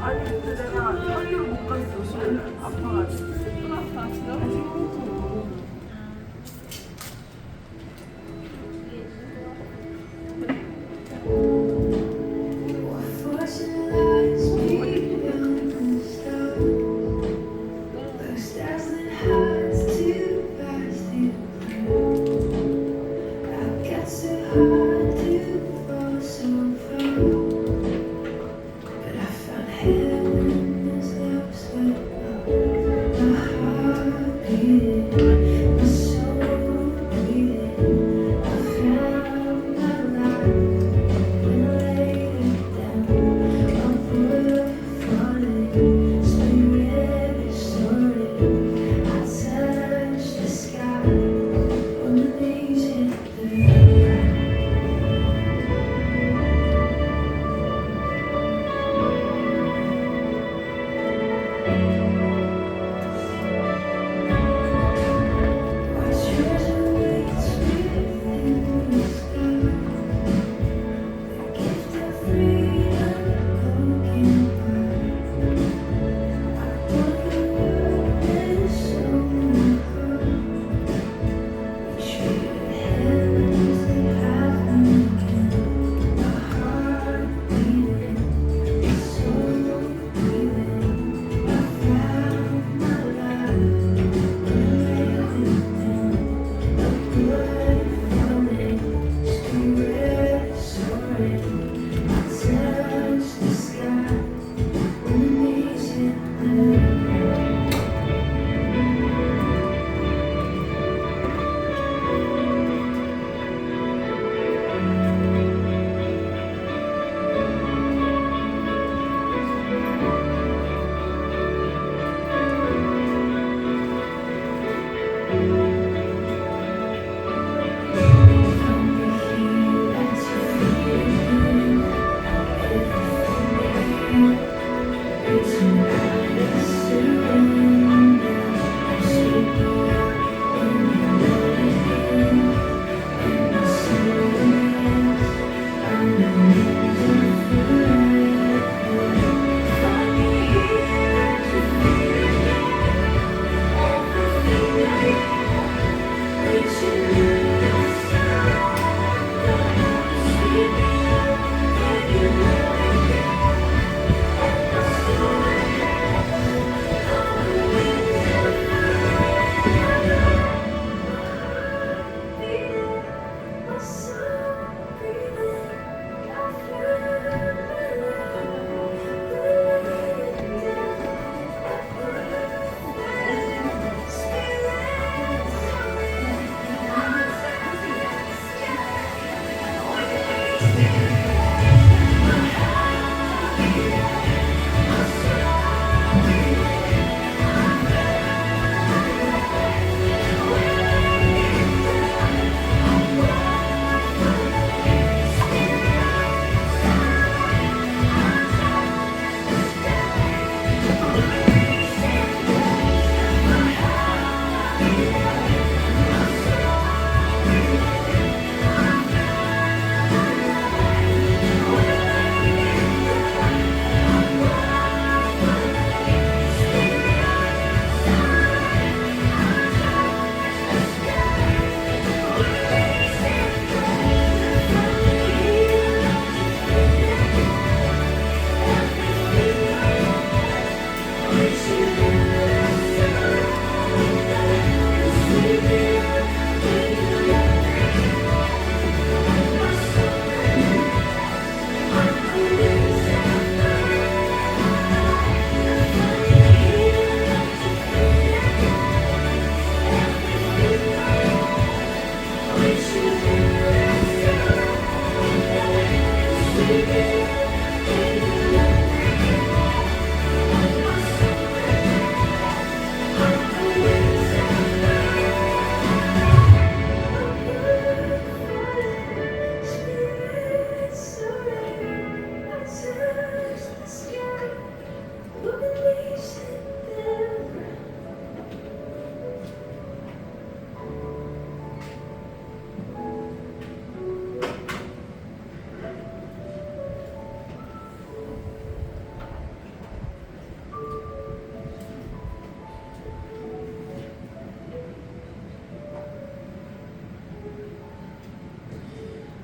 아니 근데 내가 학교를 못 갔어. 시간을 아파가지고. 아 진짜?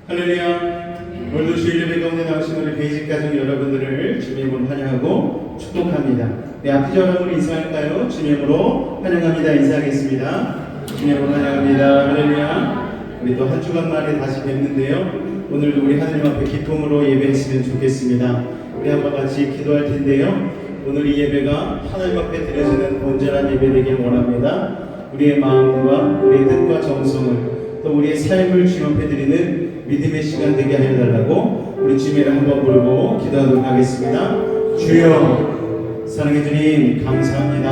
할렐루야. 오늘도 주일 예배 가운데 나오신 우리 베이직 가족 여러분들을 주님으로 환영하고 축복합니다. 네, 앞뒤 여러분 인사할까요? 주님으로 환영합니다. 인사하겠습니다. 주님으로 환영합니다. 할렐루야. 우리 또 한 주간 만에 다시 뵙는데요. 오늘도 우리 하나님 앞에 기쁨으로 예배했으면 좋겠습니다. 우리 한번 같이 기도할 텐데요. 오늘 이 예배가 하나님 앞에 드려지는 온전한 예배 되길 원합니다. 우리의 마음과 우리의 뜻과 정성을 또 우리의 삶을 주님 앞에 드리는 믿음의 시간 되게 하여 달라고 우리 주님을 한번 부르고 기도하도록 하겠습니다. 주여, 사랑해 주님 감사합니다.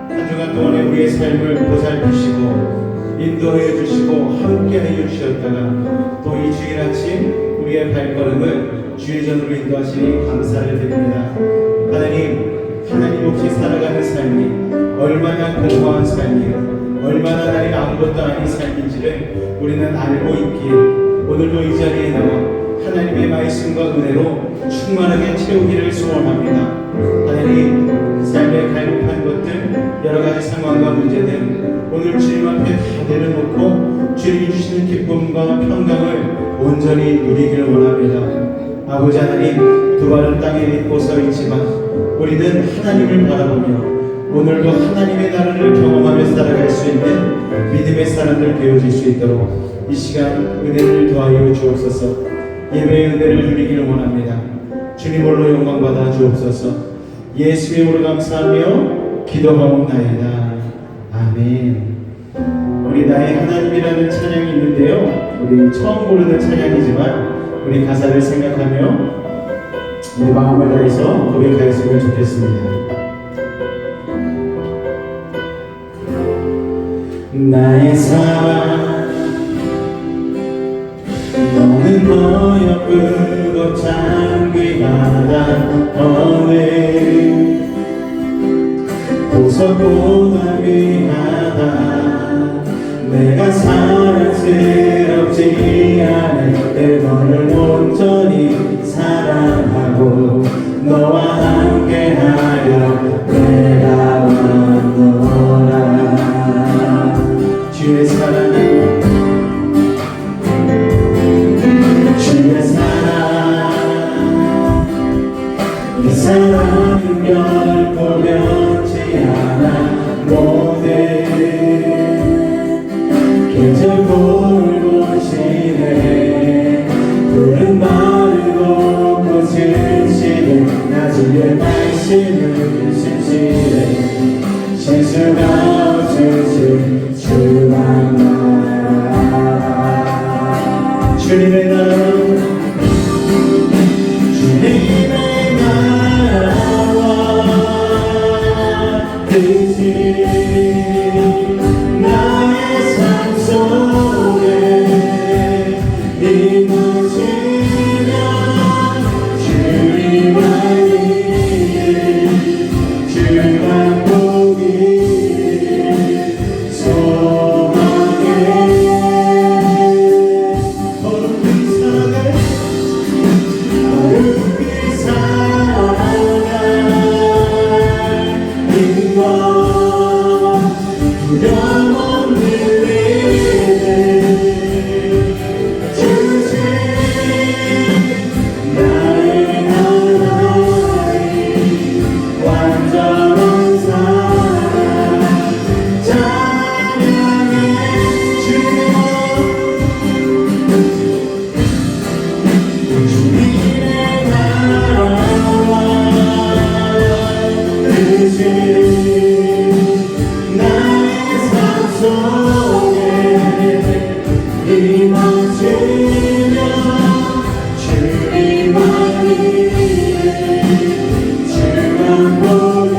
한 주간 동안에 우리의 삶을 보살피시고 인도하여 주시고 함께하여 주셨다가 또 이 주일 아침 우리의 발걸음을 주의 전으로 인도하시니 감사를 드립니다. 하나님 없이 살아가는 삶이 얼마나 공허한 삶이에요. 얼마나 나의 아무것도 아닌 삶인지를 우리는 알고 있기에 오늘도 이 자리에 나와 하나님의 말씀과 은혜로 충만하게 채우기를 소원합니다. 하나님, 삶의 갈급한 것들, 여러 가지 상황과 문제들 오늘 주님 앞에 다 내려놓고 주님이 주시는 기쁨과 평강을 온전히 누리기를 원합니다. 아버지 하나님, 두 발은 땅에 믿고 서 있지만 우리는 하나님을 바라보며 오늘도 하나님의 나라를 경험하며 살아갈 수 있는 믿음의 사람들 되어질 수 있도록 이 시간 은혜를 더하여 주옵소서. 예배의 은혜를 누리기를 원합니다. 주님 홀로 영광 받아 주옵소서. 예수의 이름으로 감사하며 기도하옵나이다. 아멘. 우리 나의 하나님이라는 찬양이 있는데요. 우리 처음 부르는 찬양이지만 우리 가사를 생각하며 우리 마음을 다해서 고백하였으면 좋겠습니다. 나의 사랑, 너는 어여쁘고 장귀하다. 어느 보석보다 귀하다. 내가 사랑스럽지 않을 때 너를 온전히 사랑하고 너와 함께하려 내가 왔노라. 주의 사랑, 주의 사랑, 이 사랑은 결코 변치 않아. 모든 계절 돌고 지네. 푸른 마르고 꽃은 시네. 나 주의 말씀을 신실해. 실수가 없으신 주만 나라. 주님의 나라, 주님의 나라와 뜻이 나의 삶 속에 이루어지면 주님만 이길 주만 보기 소망해. 어렵게 살아갈 힘과 두려움 없는 믿음 주신 나의 하나님, 완전한 사랑 찬양해 주여. 주님의 나라와 뜻이 나의 삶 속에 이루어지면 주님만 이길 주만 보기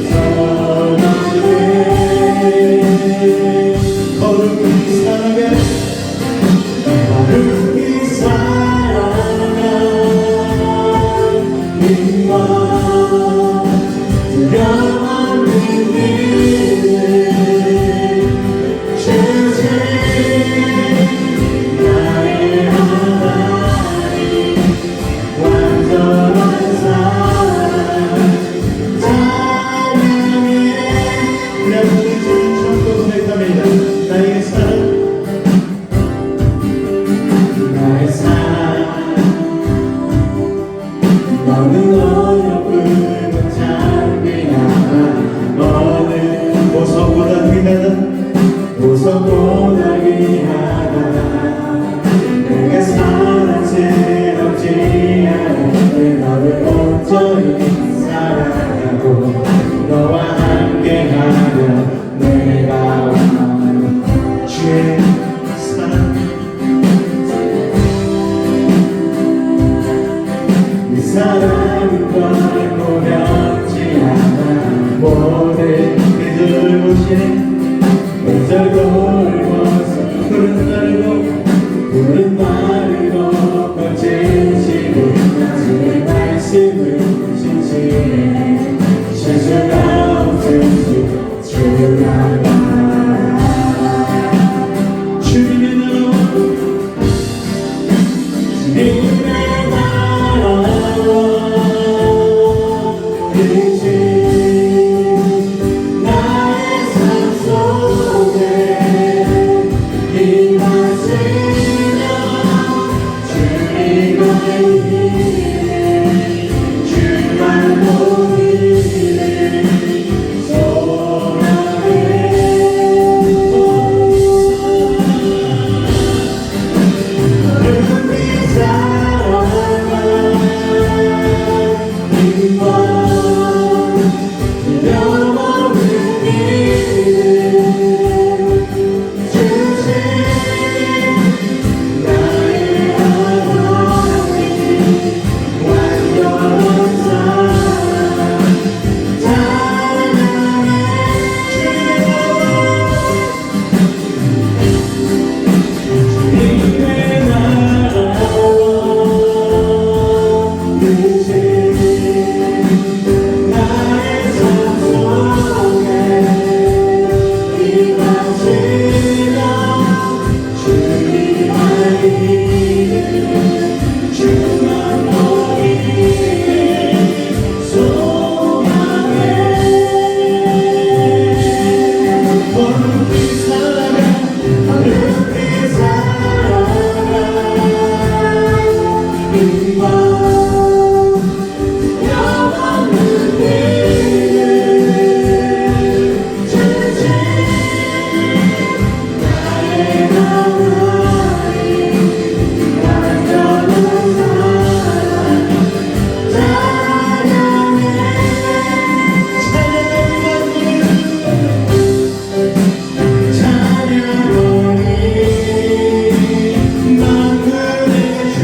소망해. 거룩히 살아가, 거룩히 살아가. 믿음과 두려움 없는 믿음 주신 나의 하나님, 완전한 사랑 찬양해. 내 모든 주님 천국 고백합니다. 나의 사랑, 사랑은 변함없지 않아 모든 그들을 보시네 절 돌보서 푸른 날고 거칠지고 주의 말씀을 진실해 실수가 없으시 주나라 주님의 나라와 주님의 나라와 나의 삶 속에 임하시며 주님 나의 주만 보이네 소망해 눈빛 살아가 힘과 잃어버린 주신 나의 하나님 완전한 사랑 찬양해 주님의 나라와 뜻이 나의 삶 속에 임하시며 주님 알기를 주만 보이니 소망해 어른빛 살아가 어른빛 살아가 힘과 영원한 길을 주신 나의 하나님 완전한 사랑 찬양해 찬양하니 만군의 주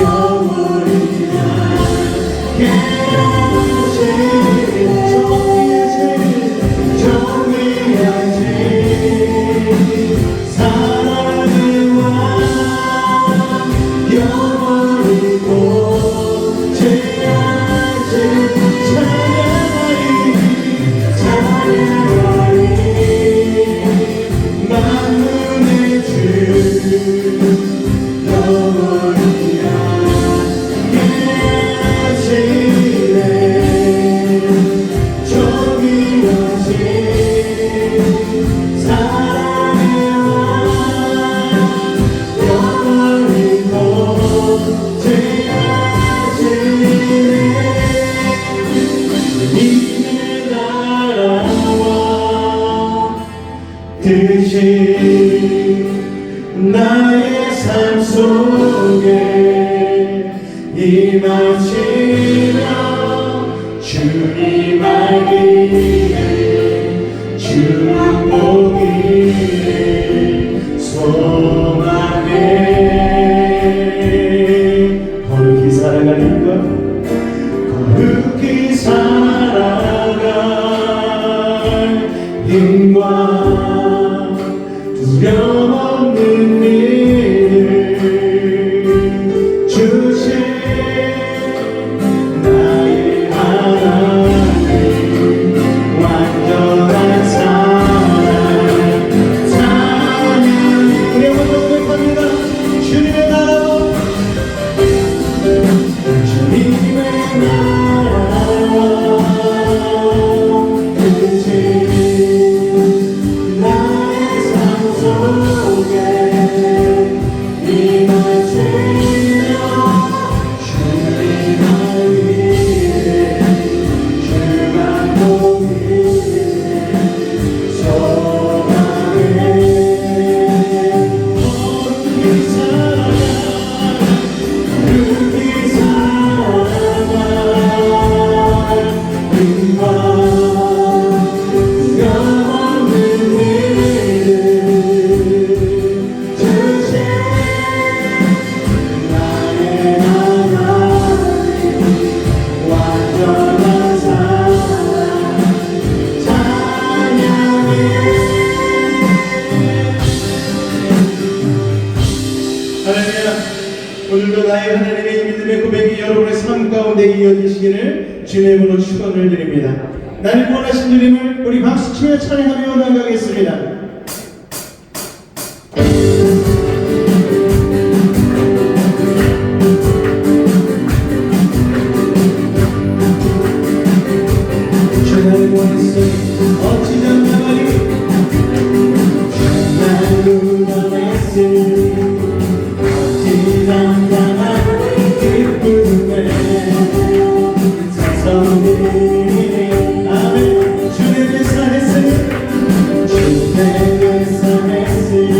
영원히 함께 하시네 정의하신 사랑의 왕 영원히 고체하신 찬양하리 만군의 주 영원히 함께 하시네 정의하신 사랑의 왕 영원히 고체하시네 주님의 나라와 뜻이 나의 삶 속에 임하시며 주님 알기를 주만 보기를 소망해 거룩히 살아가는 것 거룩히 살아갈 힘과 두려움 없는 일을 주신 나의 믿음의 고백이 여러분의 삶 가운데 이어지시기를 주님의 이름으로 축원을 드립니다. 나를 구원하신 주님을 우리 박수치며 찬양하며 나가겠습니다. 주님을 원했으니 어찌 장담하리 나를 구원했으니 어찌 장담하리 기쁨에 찬송드리리 아멘. 주의 계산했으니 주의 계산했으니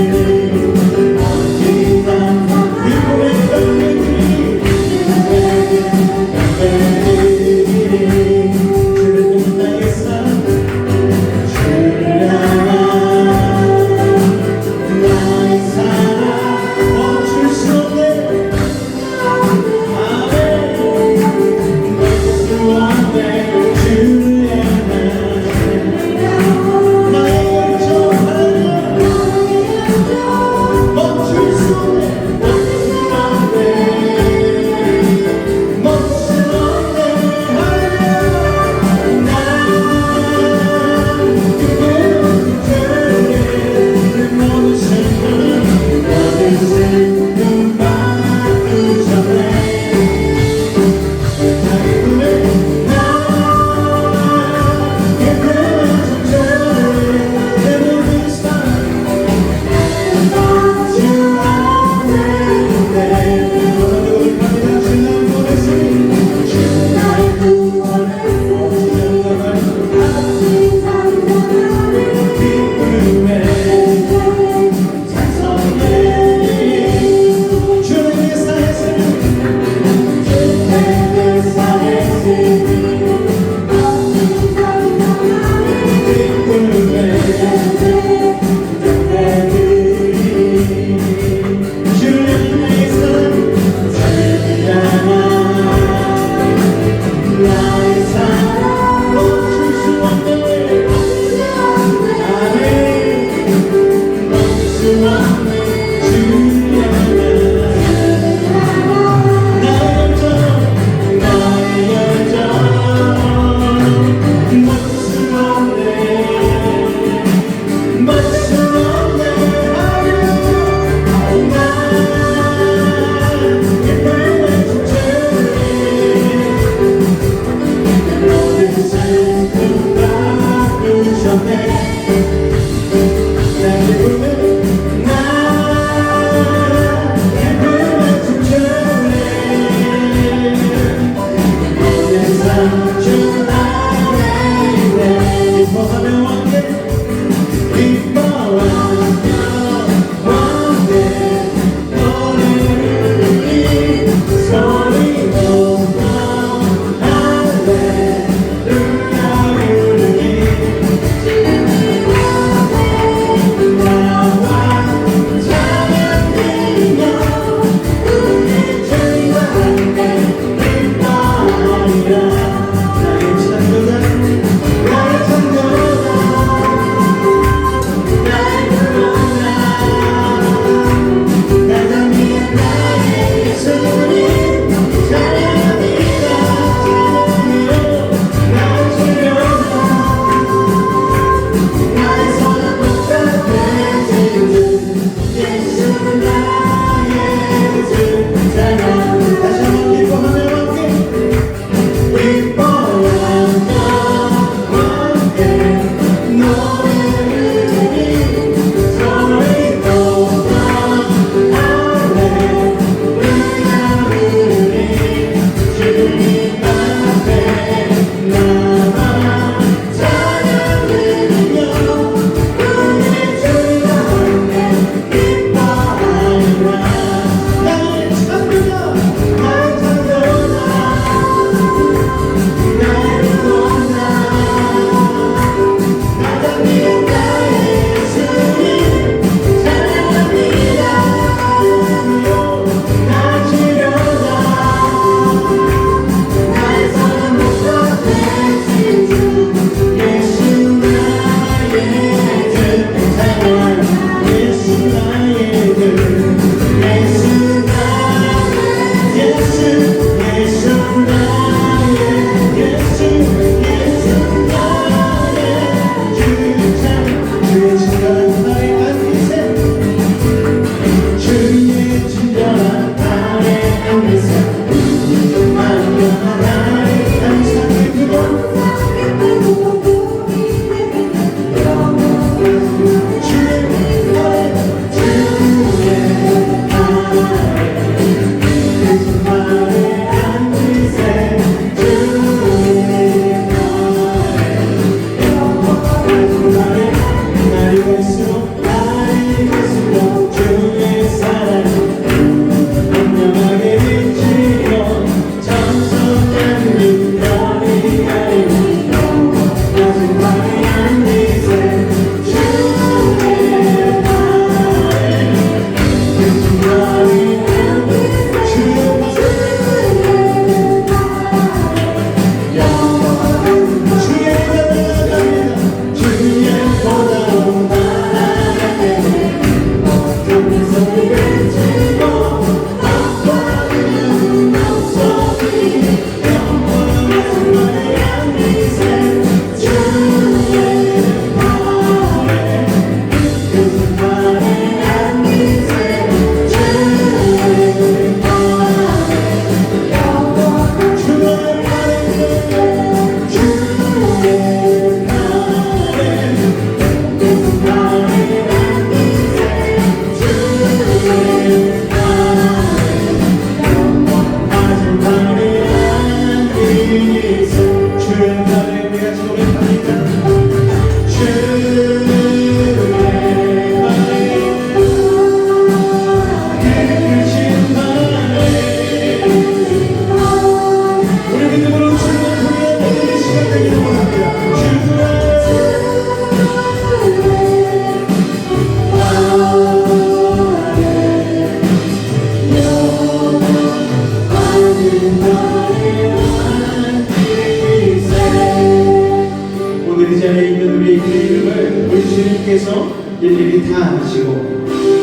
일일이 다 아시고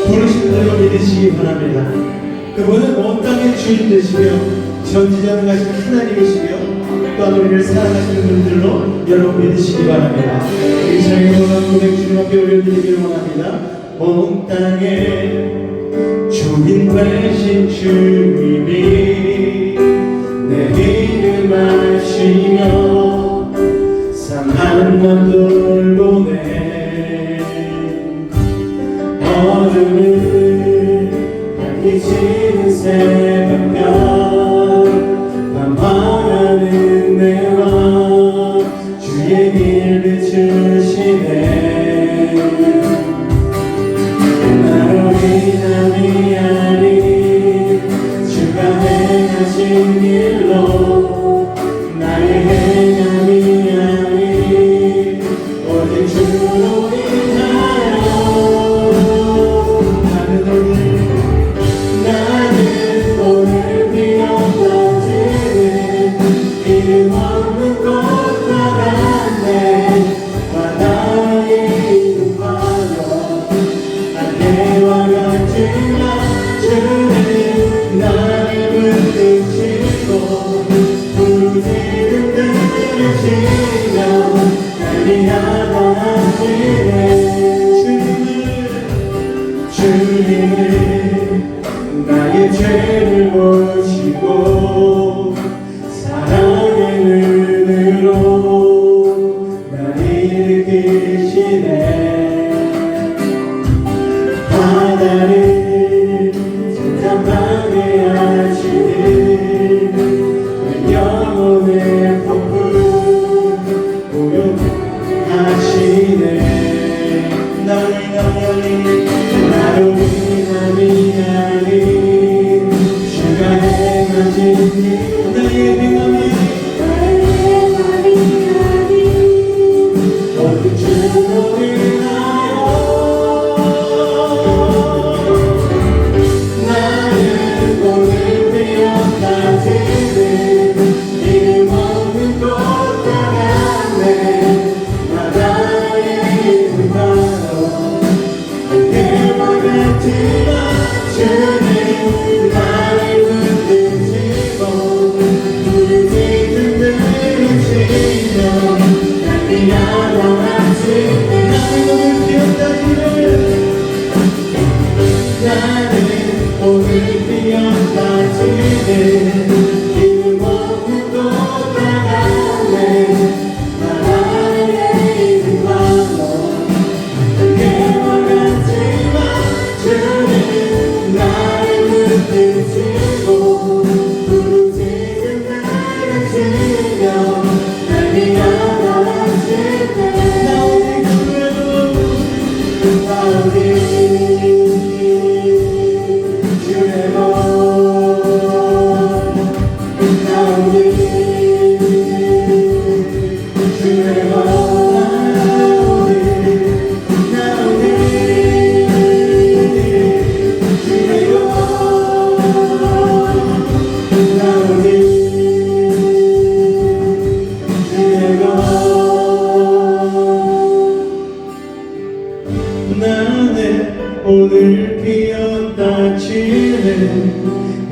부르신 대로 믿으시기 바랍니다. 그분은 온 땅의 주인 되시며 전지전을 가신 하나님이시며 또한 우리를 사랑하시는 분들로 여러분 믿으시기 바랍니다. 이 시간에 오늘 고백 주님 앞에 올려드리기를 원합니다. 온 땅의 주인 되신 주님이 내 이름 아시며 상한 맘들 보내 어둠을 밝히시는 새벽별 밤하라는 내와 주의 길 비추시네 나로 인함이 주가 행하신 길로 나의 행함이 오직 주로 인하여 나는 오늘 비어가지는 이름 없는 꽃과 같네 바다의 이름 바로 안개와 같지만 주는 나를 붙드시고 부르짖는 들으시며 달리하다 하시네 주님은 나의 죄를 보시고 사랑의 눈으로 날 일으키시네 바다를 잠잠하게 하시는 내 영혼의 폭풍 고요하시네 나로 인함이 주가 행하신 나의 행함이 오직 주로 인하여 나는 오늘 피어나지는 이름 없는 꽃과 같네 바다의 이름 바로 안개와 같지만 주는 나를 붙드시고 부르짖는 들으시며 달리하라 하시네 나는 오늘 피었다지는 나는 오늘 피었다지는 이름 없는 곳 나가네 나라의 이름만로 그게 원하지만 주님 나를 붙드시고 부르짖은 나를 지며 날 위하신 때 나 어디 그래도 나 어디 주의 것 나 어디 주의 것 나 어디 주의 것 나 어디 주의 것 나는 오늘 피었다 치는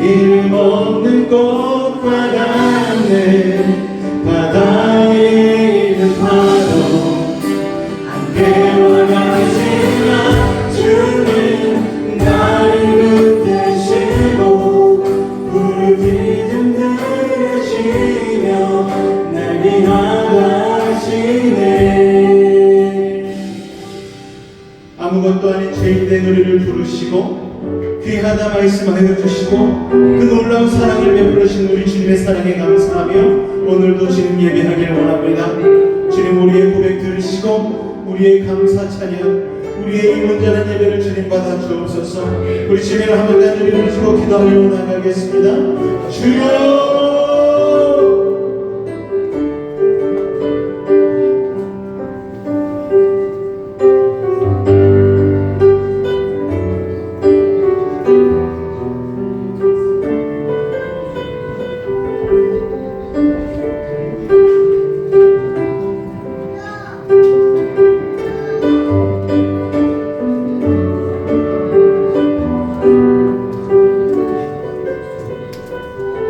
이름 없는 꽃과 같네 바다에 있는 파도 함께와 가지만 주님 나를 붙드시고 부르짖음 들으시며 날 위하시네 아무것도 아닌 죄인된 우리를 부르시고 귀하다 말씀하여 주시고 그 놀라운 사랑을 베풀으신 우리 주님의 사랑에 감사하며 오늘도 주님 예배하기를 원합니다. 주님 우리의 고백 들으시고 우리의 감사 찬양 우리의 이 온전한 예배를 주님 받아 주옵소서. 우리 주님을 한번 간절히 부르시고 기도하며 나가겠습니다. 주여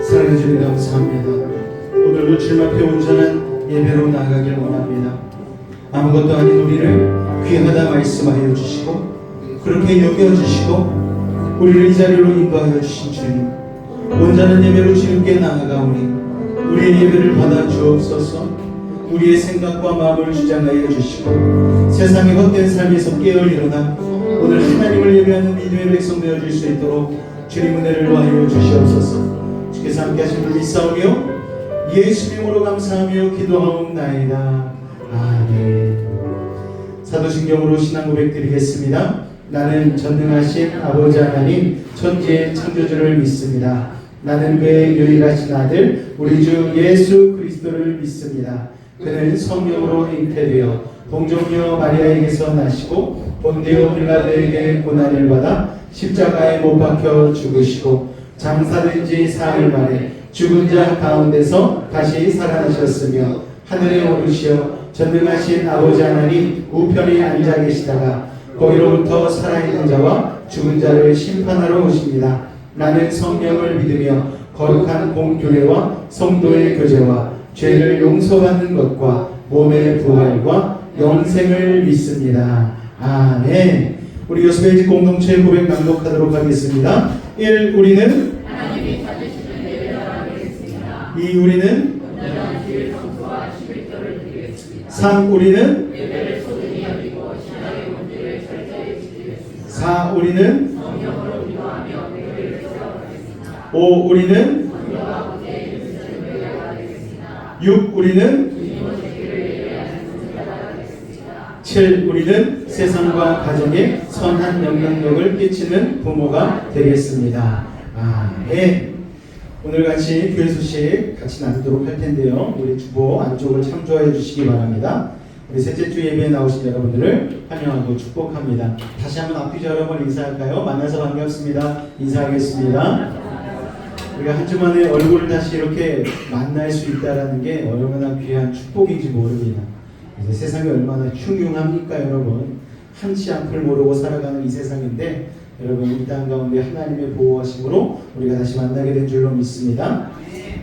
사랑해 주님 감사합니다. 오늘도 주님 앞에 온전한 예배로 나아가길 원합니다. 아무것도 아닌 우리를 귀하다 말씀하여 주시고 그렇게 여겨주시고 우리를 이 자리로 인도하여 주신 주님 온전한 예배로 주님께 나아가오니 우리의 예배를 받아 주옵소서. 우리의 생각과 마음을 주장하여 주시고 세상의 헛된 삶에서 깨어 일어나 오늘 하나님을 예배하는 믿음의 백성 되어질 수 있도록 주님 은혜를 더하여 주시옵소서. 주께서 함께 하신 줄 믿사오며 예수 이름으로 감사하며 기도하옵나이다. 아멘. 사도신경으로 신앙 고백 드리겠습니다. 나는 전능하신 아버지 하나님 천지의 창조주를 믿습니다. 나는 그의 유일하신 아들 우리 주 예수 그리스도를 믿습니다. 그는 성령으로 잉태되어 동정녀 마리아에게서 나시고 본디오 빌라도에게 고난을 받아 십자가에 못 박혀 죽으시고 장사된 지 사흘 만에 죽은 자 가운데서 다시 살아나셨으며 하늘에 오르시어 전능하신 아버지 하나님 우편에 앉아 계시다가 거기로부터 살아있는 자와 죽은 자를 심판하러 오십니다. 나는 성령을 믿으며 거룩한 공교회와 성도의 교제와 죄를 용서받는 것과 몸의 부활과 영생을 믿습니다. 아멘. 우리 여수배지 공동체 고백 낭독하도록 하겠습니다. 1. 우리는 2. 우리는 3. 우리는 4. 우리는 5. 우리는 6. 우리는 7. 우리는 세상과 가정에 선한 영향력을 끼치는 부모가 되겠습니다. 아멘. 오늘 같이 교회 소식 같이 나누도록 할 텐데요. 우리 주보 안쪽을 참조해 주시기 바랍니다. 우리 셋째 주 예배에 나오신 여러분들을 환영하고 축복합니다. 다시 한번 앞뒤 여러분 인사할까요? 만나서 반갑습니다. 인사하겠습니다. 우리가 한 주 만에 얼굴을 다시 이렇게 만날 수 있다는 게 얼마나 귀한 축복인지 모릅니다. 이제 세상이 얼마나 흉흉합니까, 여러분? 한치 앞을 모르고 살아가는 이 세상인데 여러분 이 땅 가운데 하나님의 보호하심으로 우리가 다시 만나게 된 줄로 믿습니다.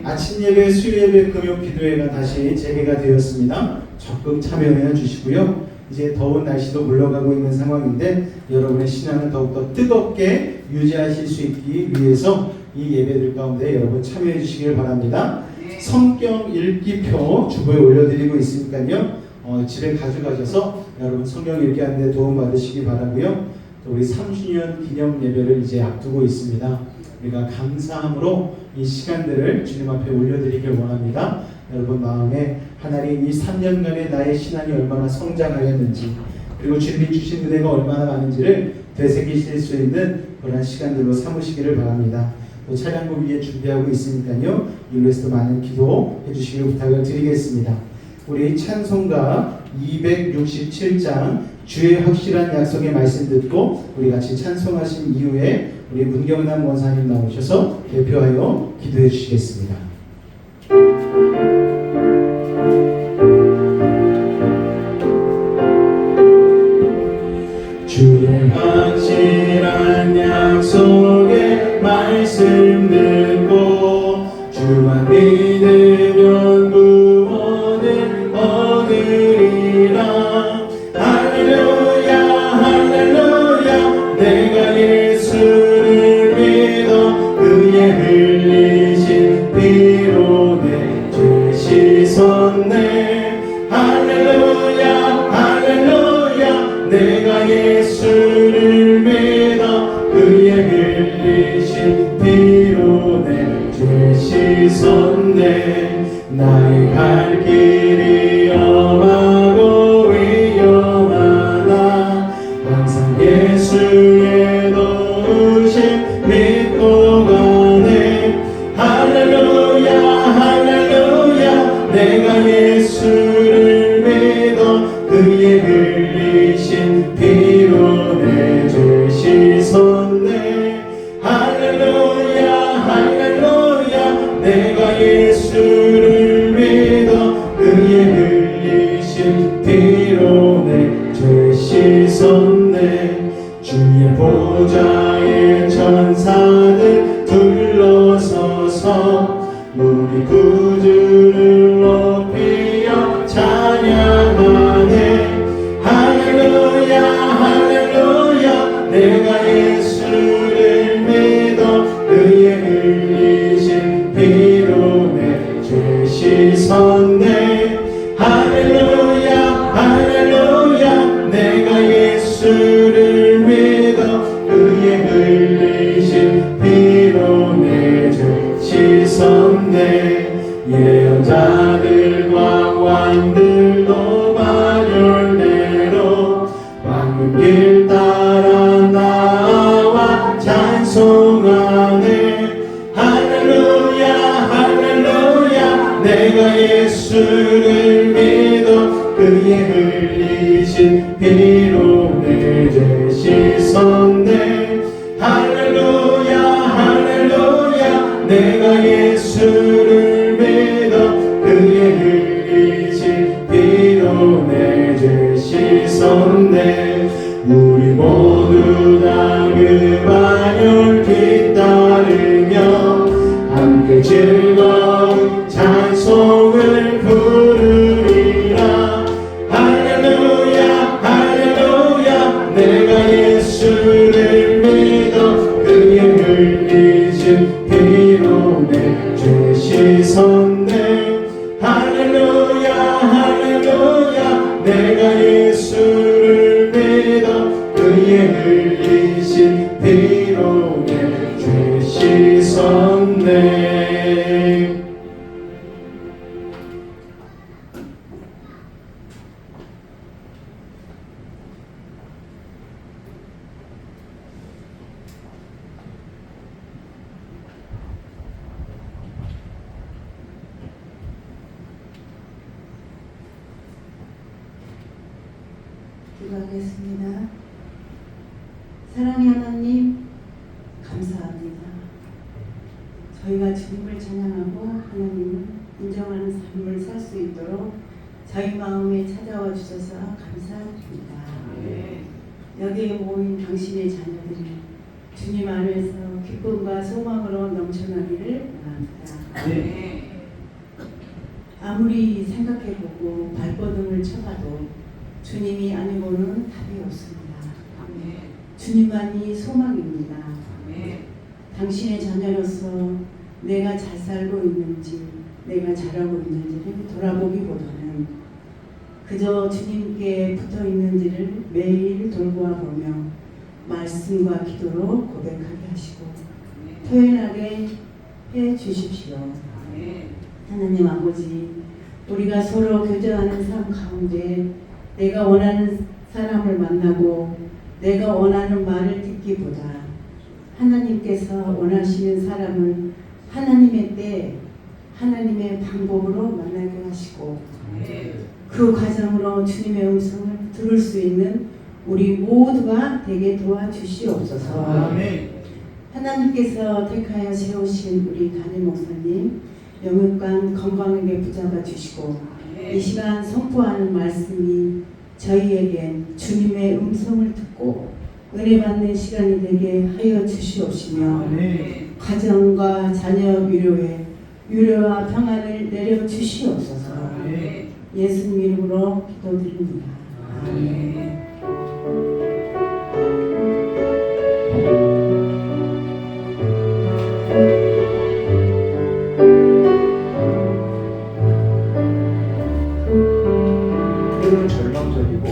아침 예배, 수요 예배, 금요 기도회가 다시 재개가 되었습니다. 적극 참여해 주시고요. 이제 더운 날씨도 물러가고 있는 상황인데 여러분의 신앙을 더욱더 뜨겁게 유지하실 수 있기 위해서 이 예배들 가운데 여러분 참여해 주시길 바랍니다. 성경 읽기표 주보에 올려드리고 있으니까요. 집에 가져가셔서 여러분 성경 읽기 하는데 도움 받으시기 바라고요. 또 우리 3주년 기념 예배를 이제 앞두고 있습니다. 우리가 감사함으로 이 시간들을 주님 앞에 올려드리길 원합니다. 여러분 마음에 하나님 이 3년간의 나의 신앙이 얼마나 성장하였는지 그리고 주님이 주신 은혜가 얼마나 많은지를 되새기실 수 있는 그런 시간들로 삼으시기를 바랍니다. 또 찬양곡 위에 준비하고 있으니까요. 이로 해서 많은 기도해 주시길 부탁을 드리겠습니다. 우리 찬송가 267장 주의 확실한 약속의 말씀 듣고 우리 같이 찬송하신 이후에 우리 문경남 원사님 나오셔서 대표하여 기도해 주시겠습니다. 주의 확실한 약속의 말씀 듣고 주만 믿으면 구원을 얻으리라. 할렐루야 할렐루야 내가 예수를 믿어 그의 흘리신 피로 내 죄 씻었네. 할렐루야 할렐루야 내가 예수를 믿어 그의 흘리신 피로 내 죄 씻었네. 나의 갈 길이 험하고 위험하나 항상 예수의 도우심 믿고 가네. 할렐루야 할렐루야 내가 예수를 믿어 그의 흘리신 피로 내 죄 씻었네. 할렐루야 할렐루야 내가 예수를 믿어 그의 흘리신 피로 내 죄 씻었네. 주의 보좌에 천사들 둘러서서 우리 구주를 높이어 찬양하네. 할렐루야 할렐루야 내가 예수를 믿어 그의 흘리신 피로 내 죄 씻었네. 할렐루야 할렐루야 내가 예수를 믿어 그의 흘리신 피로 내 죄 씻었네. 예언자들과 왕들도 반열대로 왕문길 따라 나와 찬송하네. 할렐루야 할렐루야 내가 예수를 믿어 그의 흘리신 피로 내 죄 씻었네. 할렐루야 할렐루야 내가 예수를 믿어 그의 흘리신 피로 내 죄 씻었네. 우리 모두 다 그 반열 뒤따르며 함께 즐거운 찬송을 부르리라. 할렐루야 할렐루야 내가 예수를 믿어 그의 흘리신 피로 내 죄 씻었네. 할렐루야 할렐루야 내가 예수를 믿어 그의 흘리신 피로 내 죄 씻었네. 기도하겠습니다. 사랑의 하나님 감사합니다. 저희가 주님을 찬양하고 하나님을 인정하는 삶을 살 수 있도록 저희 마음에 찾아와 주셔서 감사드립니다. 여기에 모인 당신의 자녀들이 주님 안에서 기쁨과 소망으로 넘쳐나기를 원합니다. 아무리 생각해보고 발버둥을 쳐봐도 주님이 아니고는 답이 없습니다. 주님만이 소망입니다. 당신의 자녀로서 내가 잘 살고 있는지, 내가 잘하고 있는지를 돌아보기보다는 그저 주님께 붙어 있는지를 매일 돌보아 보며 말씀과 기도로 고백하게 하시고 표현하게 해 주십시오. 하나님 아버지, 우리가 서로 교제하는 삶 가운데 내가 원하는 사람을 만나고 내가 원하는 말을 듣기보다 하나님께서 원하시는 사람을 하나님의 때 하나님의 방법으로 만나게 하시고 그 과정으로 주님의 음성을 들을 수 있는 우리 모두가 되게 도와주시옵소서. 하나님께서 택하여 세우신 우리 담임 목사님 영육간 건강하게 붙잡아 주시고 이 시간 선포하는 말씀이 저희에겐 주님의 음성을 듣고 은혜 받는 시간이 되게 하여 주시옵시며 가정과 자녀 위로에 위로와 평안을 내려 주시옵소서. 예수님 이름으로 기도드립니다. 아멘. 때로는 절망적이고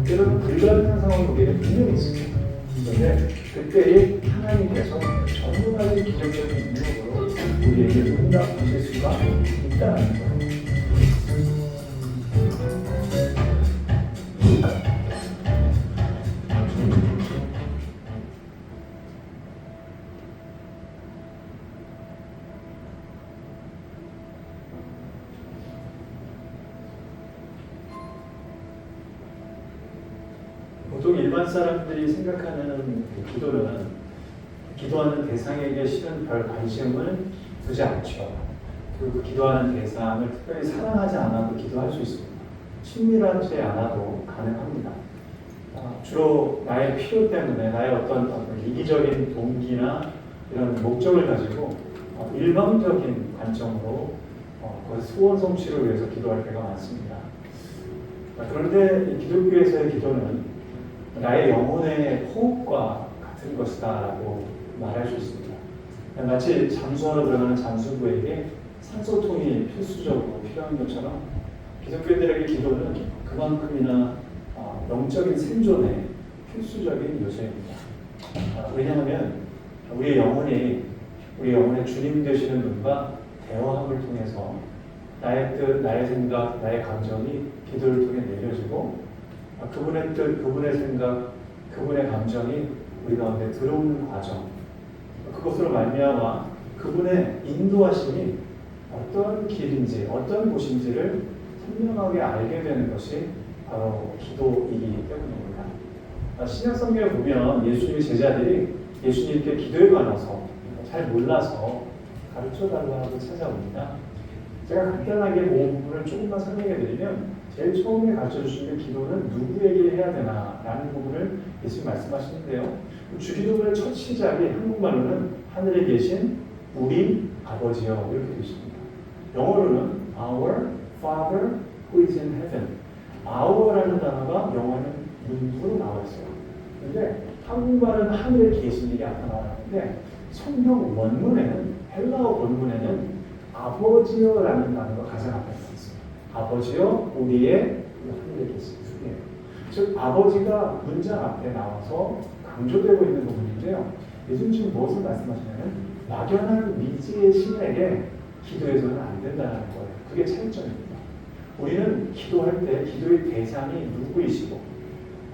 때로는 불가능한 상황 속에 분명히 있습니다. 그런데 그때에 하나님께서 정말 기적적인 능력으로 우리에게 응답하실 수가 있다는 거예요. 보통 일반 사람들이 생각하는 기도는 기도하는 대상에게 실은 별 관심을 두지 않죠. 그리고 기도하는 대상을 특별히 사랑하지 않아도 기도할 수 있습니다. 친밀하지 않아도 가능합니다. 주로 나의 필요 때문에 나의 어떤 이기적인 동기나 이런 목적을 가지고 일방적인 관점으로 소원 성취를 위해서 기도할 때가 많습니다. 그런데 이 기독교에서의 기도는 나의 영혼의 호흡과 같은 것이다라고 말할 수 있습니다. 마치 잠수하러 들어가는 잠수부에게 산소통이 필수적으로 필요한 것처럼 기독교인들에게 기도는 그만큼이나 영적인 생존의 필수적인 요소입니다. 왜냐하면 우리의 영혼의 주님 되시는 분과 대화함을 통해서 나의 뜻, 나의 생각, 나의 감정이 기도를 통해 내려지고 그분의 뜻, 그분의 생각, 그분의 감정이 우리 가운데 들어오는 과정, 그것으로 말미암아 그분의 인도하심이 어떤 길인지, 어떤 곳인지를 선명하게 알게 되는 것이 바로 기도이기 때문입니다. 신약 성경에 보면 예수님의 제자들이 예수님께 기도에 관해서 잘 몰라서 가르쳐달라고 찾아옵니다. 제가 간단하게 그 부분을 조금만 설명해 드리면 제일 처음에 가르쳐 주신 게 기도는 누구에게 해야 되나라는 부분을 예수님 말씀하시는데요. 주기도문의 첫 시작이 한국말로는 하늘에 계신 우리 아버지여 이렇게 되어 있습니다. 영어로는 Our Father who is in heaven. Our라는 단어가 영어는 문구로 나와 있어요. 그런데 한국말은 하늘에 계신 일이 아까 나왔는데 성경 원문에는 헬라어 원문에는 아버지여라는 단어가 가장 앞에 있습니다. 아버지여 우리의 하늘에 계신 분이에요. 즉 아버지가 문장 앞에 나와서 강조되고 있는 부분인데요. 예수님 지금 무엇을 말씀하시냐면 막연한 미지의 신에게 기도해서는 안 된다는 거예요. 그게 차이점입니다. 우리는 기도할 때 기도의 대상이 누구이시고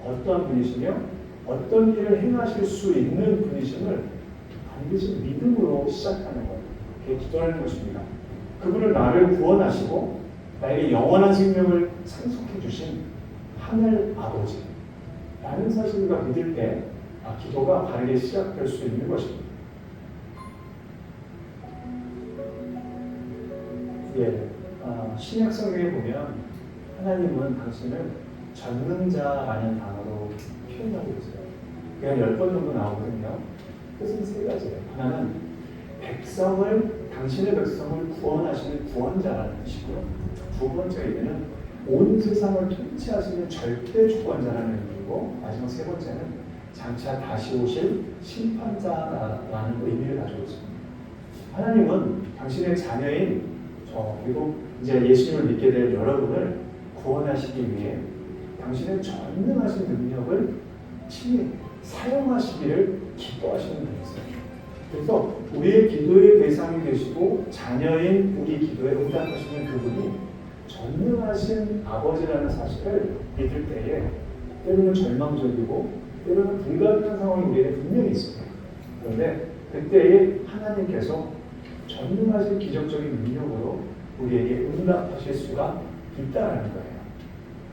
어떤 분이시며 어떤 일을 행하실 수 있는 분이심을 반드시 믿음으로 시작하는 거예요. 그게 기도하는 것입니다. 그분을 나를 구원하시고 나에게 영원한 생명을 상속해 주신 하늘 아버지 라는 사실을 우리가 믿을 때 기도가 바르게 시작될 수 있는 것입니다. 신약 성경에 보면 하나님은 당신을 전능자라는 단어로 표현하고 있어요. 그게 한 10번 정도 나오거든요. 뜻은 세 가지예요. 하나는 당신의 백성을 구원하시는 구원자라는 뜻이고요. 두 번째 의미는 온 세상을 통치하시는 절대 주권자라는 의미이고 마지막 세 번째는 장차 다시 오실 심판자라는 의미를 가지고 있습니다. 하나님은 당신의 자녀인 그리고 이제 예수님을 믿게 될 여러분을 구원하시기 위해 당신의 전능하신 능력을 친히 사용하시기를 기뻐하시는 분이세요. 그래서 우리의 기도의 대상이 되시고 자녀인 우리 기도에 응답하시는 그분이 전능하신 아버지라는 사실을 믿을 때에 때로는 절망적이고 때로는 불가능한 상황이 우리에게 분명히 있습니다. 그런데 그때에 하나님께서 전능하신 기적적인 능력으로 우리에게 응답하실 수가 있다는 거예요.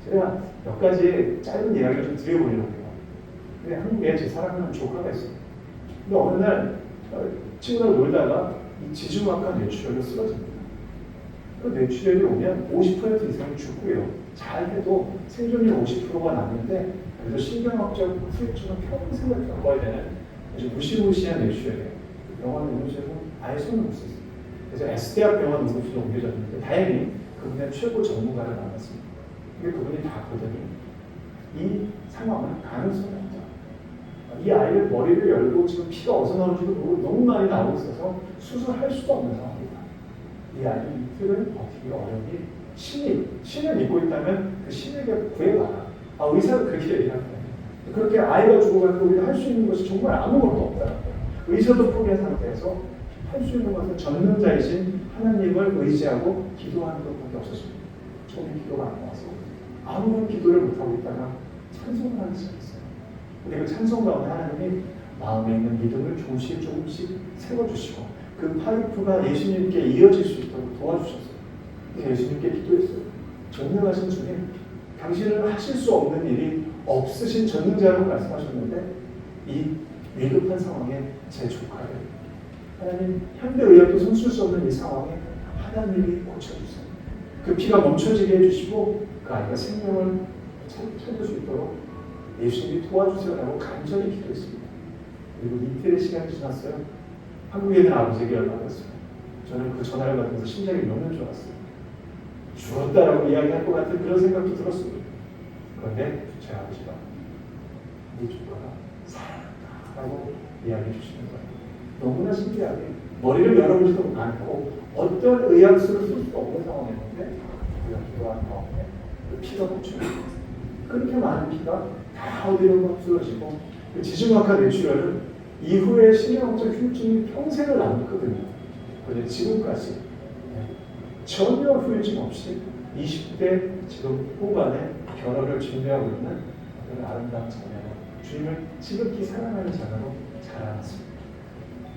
제가 몇 가지 짧은 이야기를 좀 드려보려고 해요. 근데 한국에 제 사랑하는 조카가 있어요. 근데 어느 날 친구랑 놀다가 이 지중학과 뇌출혈로 쓰러집니다. 그 뇌출혈이 오면 50% 이상이 죽고요. 잘해도 생존율 50%가 남는데 그래서 신경학적 후유증을 평생을 겪어야 되는 아주 무시무시한 뇌출혈이에요. 병원 응급실에서 아예 손을 못 썼어요. 그래서 S대학 병원 응급실로 옮겨졌는데 다행히 그분의 최고 전문가를 만났습니다. 근데 그분이 다 보더니 이 상황은 가능성이 없다. 이 아이를 머리를 열고 지금 피가 어디서 나오는지도 모르고 너무 많이 나오고 있어서 수술할 수도 없는 상황이다. 이 아이는 이틀을 버티기가 어려우니 신을 믿고 있다면 그 신에게 구해봐라. 의사가 그렇게 얘기합니다. 그렇게 아이가 죽어가지고 우리가 할 수 있는 것이 정말 아무것도 없다는 거예요. 의사도 포기한 상태에서 할 수 있는 것은 전능자이신 하나님을 의지하고 기도하는 것밖에 없었습니다. 처음에 기도가 안 나와서 아무런 기도를 못하고 있다가 찬송을 하기 시작했어요. 근데 그 찬송 가운데 하나님이 마음에 있는 믿음을 조금씩 세워주시고 그 파이프가 예수님께 이어질 수 있도록 도와주셨어요. 예수님께 기도했어요. 전능하신 주님, 당신은 하실 수 없는 일이 없으신 전능자라고 말씀하셨는데 이 위급한 상황에 제 조카를 하나님 현대의학도 손쓸 수 없는 이 상황에 하나님이 고쳐주세요. 그 피가 멈춰지게 해주시고 그 아이가 생명을 찾을 수 있도록 예수님이 도와주세요라고 간절히 기도했습니다. 그리고 이틀의 시간이 지났어요. 한국에 있는 아버지에게 연락을 했어요. 저는 그 전화를 받으면서 심장이 멎는 줄 알았어요. 죽었다라고 이야기할 것 같은 그런 생각도 들었습니다. 그런데 제 아버지가 네 조카가 살아났다라고 이야기해 주시는 거예요. 너무나 신기하게 머리를 열어보지도 않고 어떤 의학수를 쓸 수도 없는 상황이었는데 우리가 기도하는 가운데 그 피가 멈추는 그렇게 많은 피가 다 어디로 막 쏟아지고 그 지중학과 뇌출혈은 이후에 신경학적 후유증이 평생을 남거든요. 그런데 지금까지 전혀 후유증 없이 20대 지금 후반에 결혼을 준비하고 있는 그런 아름다운 자녀로 주님을 지극히 사랑하는 자녀로 자라났습니다.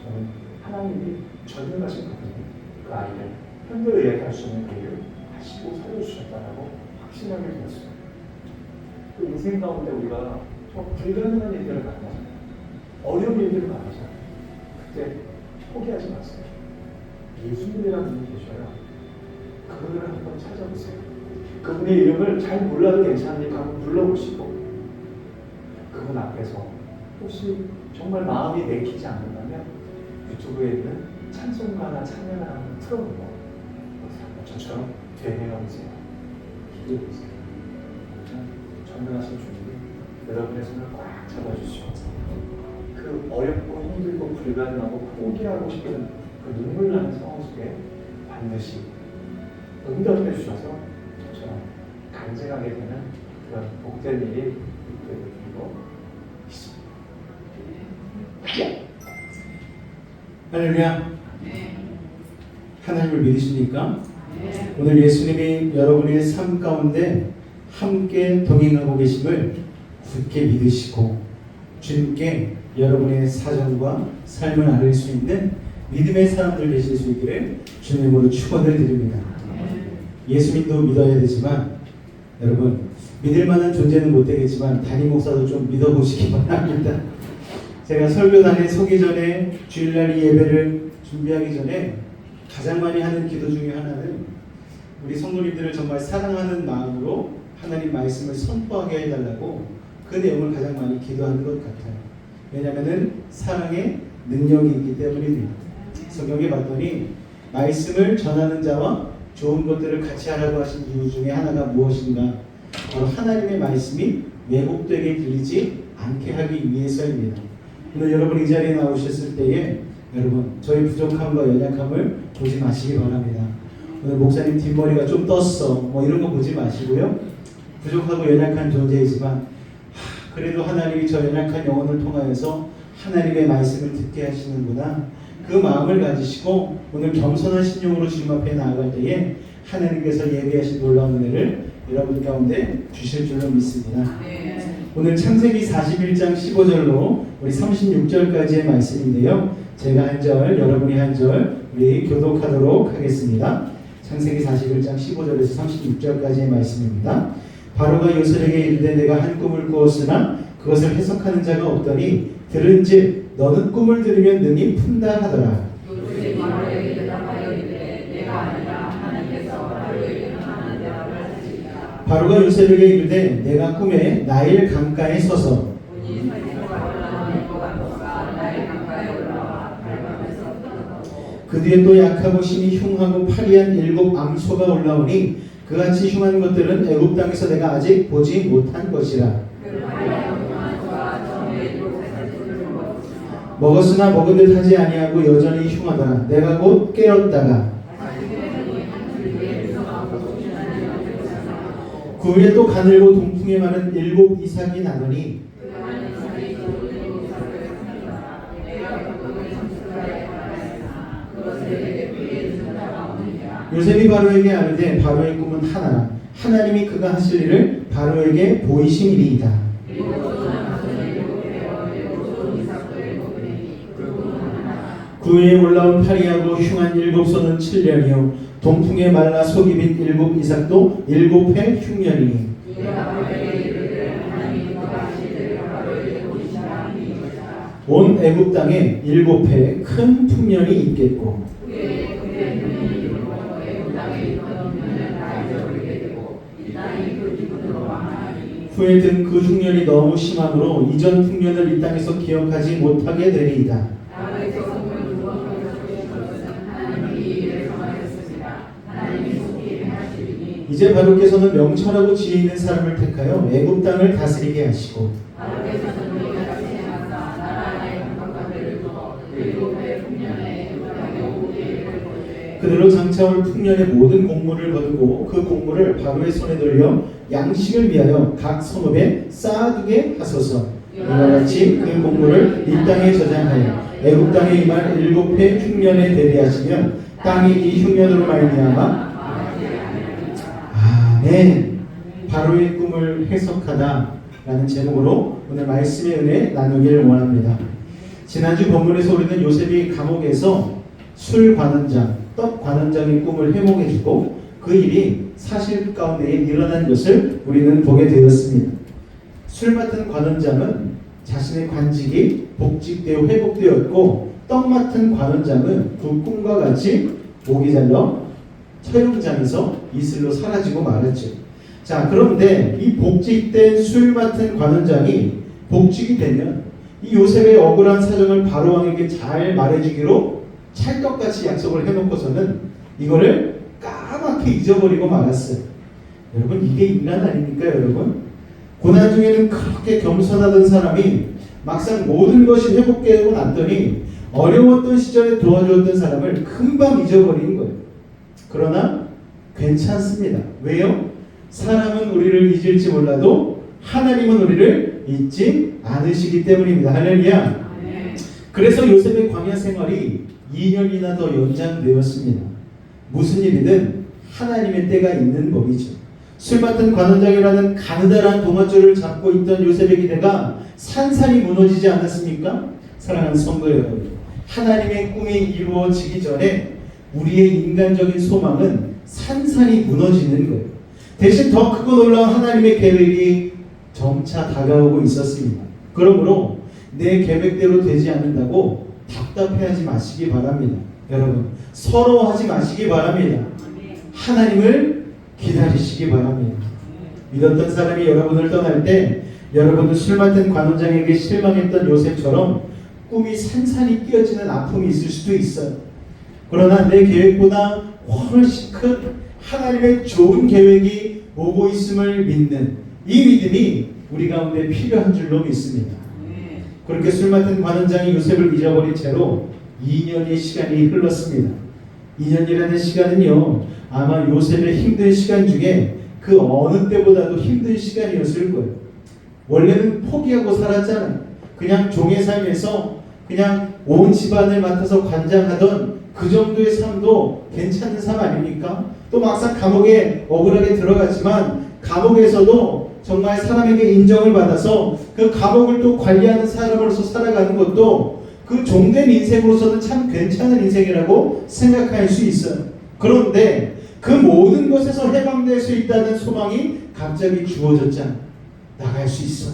저는 하나님이 전능하신 그분이 그 아이를 현대의학이 할 수 있는 길을 하시고 살려주셨다라고 확신하게 되었습니다. 그 인생 가운데 우리가 좀 불가능한 일들을 만나잖아요. 어려운 일들을 만나잖아요. 그때 포기하지 마세요. 예수님이라는 분이 계셔요. 그분을 한번 찾아보세요. 그분의 이름을 잘 몰라도 괜찮으니까 한번 불러보시고 그분 앞에서 혹시 정말 마음이 내키지 않는다면 유튜브에 있는 찬송가나 찬양을 한번 틀어보고 저처럼 되뇌어보세요. 기도해보세요. 전능하신 주님이 여러분의 손을 꽉 잡아주시고 그 어렵고 힘들고 불가능하고 포기하고 싶은 그 눈물 나는 상황 속에 반드시 응답해 주셔서 저처럼 간증하게 되는 그런 복된 일이 되고 있습니다. 할렐루야. 하나님을 믿으십니까? 오늘 예수님이 여러분의 삶 가운데 함께 동행하고 계심을 굳게 믿으시고 주님께 여러분의 사정과 삶을 알릴 수 있는 믿음의 사람들 되실 수 있기를 주님으로 축원을 드립니다. 예수님도 믿어야 되지만 여러분 믿을 만한 존재는 못 되겠지만 담임 목사도 좀 믿어보시기 바랍니다. 제가 설교단에 서기 전에 주일날 이 예배를 준비하기 전에 가장 많이 하는 기도 중에 하나는 우리 성도님들을 정말 사랑하는 마음으로 하나님 말씀을 선포하게 해달라고 그 내용을 가장 많이 기도하는 것 같아요. 왜냐하면 사랑의 능력이 있기 때문입니다. 성경에 봤더니 말씀을 전하는 자와 좋은 것들을 같이 하라고 하신 이유 중에 하나가 무엇인가? 바로 하나님의 말씀이 왜곡되게 들리지 않게 하기 위해서입니다. 오늘 여러분 이 자리에 나오셨을 때에 여러분 저희 부족함과 연약함을 보지 마시기 바랍니다. 오늘 목사님 뒷머리가 좀 떴어 뭐 이런 거 보지 마시고요. 부족하고 연약한 존재이지만 그래도 하나님이 저 연약한 영혼을 통하여서 하나님의 말씀을 듣게 하시는구나, 그 마음을 가지시고 오늘 겸손한 신용으로 주님 앞에 나아갈 때에 하나님께서 예비하신 놀라운 은혜를 여러분 가운데 주실 줄로 믿습니다. 오늘 창세기 41장 15절로 우리 36절까지의 말씀인데요, 제가 한 절 여러분이 한 절 우리 교독하도록 하겠습니다. 창세기 41장 15절에서 36절까지의 말씀입니다. 바로가 요셉에게 이르되 내가 한 꿈을 꾸었으나 그것을 해석하는 자가 없더니 들은즉 너는 꿈을 들으면 능히 푼다 하더라. 요셉이 바로에게 대답하여 이르되 내가 아니라 하나님께서 바로에게 하는 대답을 하시리라. 바로가 요셉에게 이르되 내가 꿈에 나일 강가에 서서 본이 살기가 올라오는 것 같도가 나의 강가에 올라와 밟으면서 그 뒤에 또 약하고 심히 흉하고 파리한 7 암소가 올라오니 그같이 흉한 것들은 애굽 땅에서 내가 아직 보지 못한 것이라. 그 파리한 흉한소가 처음에 7살을 먹었으나 먹었으나 먹은 듯 하지 아니하고 여전히 흉하더라. 내가 곧 깨었다가 그 후에 또 가늘고 동풍에 많은 7 이삭이 나더니 요셉이 바로에게 아뢰되 바로의 꿈은 하나라. 하나님이 그가 하실 일을 바로에게 보이심이리이다. 그 위에 올라온 파리하고 흉한 7소는 7년이요 동풍에 말라 속이 빈 7 이삭도 7해 흉년이니 온 애굽 땅에 7해 큰 풍년이 있겠고 후에 든 그 흉년이 너무 심함으로 이전 풍년을 이 땅에서 기억하지 못하게 되리이다. 이제 바로께서는 명철하고 지혜 있는 사람을 택하여 애굽 땅을 다스리게 하시고 그들로 장차올 풍년의 모든 공물을 거두고 그 공물을 바로의 손에 돌려 양식을 위하여 각 성읍에 쌓아두게 하소서. 이와 같이 그 공물을 이 땅에 저장하여 애굽 땅에 임할 7해 흉년에 대비하시면 땅이 이 흉년으로 말미암아 아멘. 바로의 꿈을 해석하다라는 제목으로 오늘 말씀의 은혜 나누기를 원합니다. 지난주 본문에서 우리는 요셉이 감옥에서 술 관원장, 떡 관원장의 꿈을 해몽해주고 그 일이 사실 가운데에 일어난 것을 우리는 보게 되었습니다. 술 맡은 관원장은 자신의 관직이 복직되어 회복되었고 떡 맡은 관원장은 그 꿈과 같이 목이 잘려 처형장에서 이슬로 사라지고 말았죠. 자, 그런데 이 복직된 술 맡은 관원장이 복직이 되면 이 요셉의 억울한 사정을 바로왕에게 잘 말해주기로 찰떡같이 약속을 해놓고서는 이거를 까맣게 잊어버리고 말았어요. 여러분, 이게 인간 아닙니까, 여러분? 고난 중에는 그렇게 겸손하던 사람이 막상 모든 것이 회복되고 났더니 어려웠던 시절에 도와주었던 사람을 금방 잊어버리는 거예요. 그러나 괜찮습니다. 왜요? 사람은 우리를 잊을지 몰라도 하나님은 우리를 잊지 않으시기 때문입니다. 할렐루야. 그래서 요셉의 광야 생활이 2년이나 더 연장되었습니다. 무슨 일이든 하나님의 때가 있는 법이죠. 술 맡은 관원장이라는 가느다란 동아줄을 잡고 있던 요셉의 기대가 산산이 무너지지 않았습니까? 사랑하는 성도 여러분, 하나님의 꿈이 이루어지기 전에 우리의 인간적인 소망은 산산이 무너지는 거예요. 대신 더 크고 놀라운 하나님의 계획이 점차 다가오고 있었습니다. 그러므로 내 계획대로 되지 않는다고 답답해하지 마시기 바랍니다. 여러분, 서러워하지 마시기 바랍니다. 하나님을 기다리시기 바랍니다. 믿었던 사람이 여러분을 떠날 때 여러분은 술 맡은 관원장에게 실망했던 요셉처럼 꿈이 산산이 끼어지는 아픔이 있을 수도 있어요. 그러나 내 계획보다 훨씬 큰 하나님의 좋은 계획이 오고 있음을 믿는 이 믿음이 우리 가운데 필요한 줄로 믿습니다. 그렇게 술 맡은 관원장이 요셉을 잊어버린 채로 2년의 시간이 흘렀습니다. 2년이라는 시간은요, 아마 요셉의 힘든 시간 중에 그 어느 때보다도 힘든 시간이었을 거예요. 원래는 포기하고 살았잖아요. 그냥 종의 삶에서 그냥 온 집안을 맡아서 관장하던 그 정도의 삶도 괜찮은 삶 아닙니까? 또 막상 감옥에 억울하게 들어갔지만 감옥에서도 정말 사람에게 인정을 받아서 그 감옥을 또 관리하는 사람으로서 살아가는 것도 그 종된 인생으로서는 참 괜찮은 인생이라고 생각할 수 있어요. 그런데 그 모든 것에서 해방될 수 있다는 소망이 갑자기 주어졌잖아. 나갈 수 있어.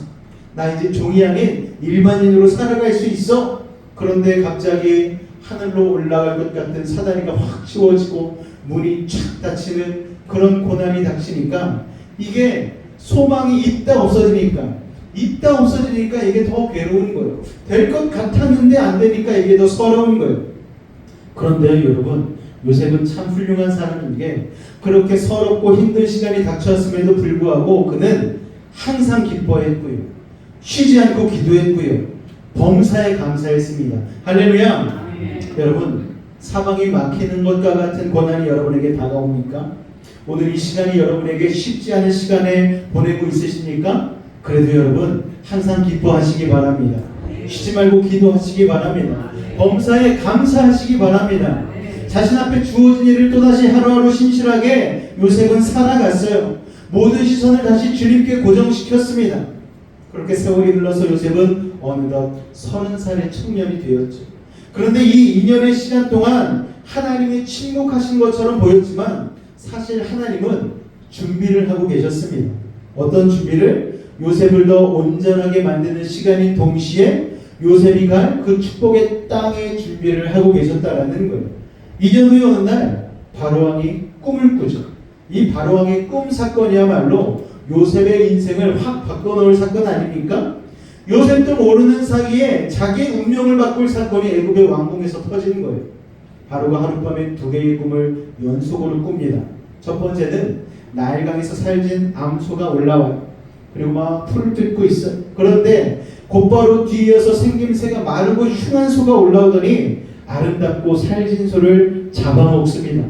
나 이제 종이 아닌 일반인으로 살아갈 수 있어. 그런데 갑자기 하늘로 올라갈 것 같은 사다리가 확 치워지고 문이 촥 닫히는 그런 고난이 닥치니까 이게 소망이 있다 없어지니까 이게 더 괴로운 거예요. 될 것 같았는데 안 되니까 이게 더 서러운 거예요. 그런데 여러분, 요셉은 참 훌륭한 사람인 게 그렇게 서럽고 힘든 시간이 닥쳤음에도 불구하고 그는 항상 기뻐했고요. 쉬지 않고 기도했고요. 범사에 감사했습니다. 할렐루야. 여러분, 사방이 막히는 것과 같은 고난이 여러분에게 다가옵니까? 오늘 이 시간이 여러분에게 쉽지 않은 시간에 보내고 있으십니까? 그래도 여러분 항상 기뻐하시기 바랍니다. 쉬지 말고 기도하시기 바랍니다. 범사에 감사하시기 바랍니다. 자신 앞에 주어진 일을 또다시 하루하루 신실하게 요셉은 살아갔어요. 모든 시선을 다시 주님께 고정시켰습니다. 그렇게 세월이 흘러서 요셉은 어느덧 30살의 청년이 되었죠. 그런데 이 2년의 시간 동안 하나님이 침묵하신 것처럼 보였지만 사실 하나님은 준비를 하고 계셨습니다. 어떤 준비를? 요셉을 더 온전하게 만드는 시간인 동시에 요셉이 갈 그 축복의 땅의 준비를 하고 계셨다라는 거예요. 2년 후의 어느 날 바로왕이 꿈을 꾸죠. 이 바로왕의 꿈 사건이야말로 요셉의 인생을 확 바꿔놓을 사건 아닙니까? 요셉도 모르는 사이에 자기의 운명을 바꿀 사건이 애굽의 왕궁에서 터지는 거예요. 바로가 하룻밤에 2개의 꿈을 연속으로 꿉니다. 첫 번째는 나일강에서 살진 암소가 올라와요. 그리고 막 풀을 뜯고 있어요. 그런데 곧바로 뒤이어서 생김새가 마르고 흉한 소가 올라오더니 아름답고 살진 소를 잡아먹습니다.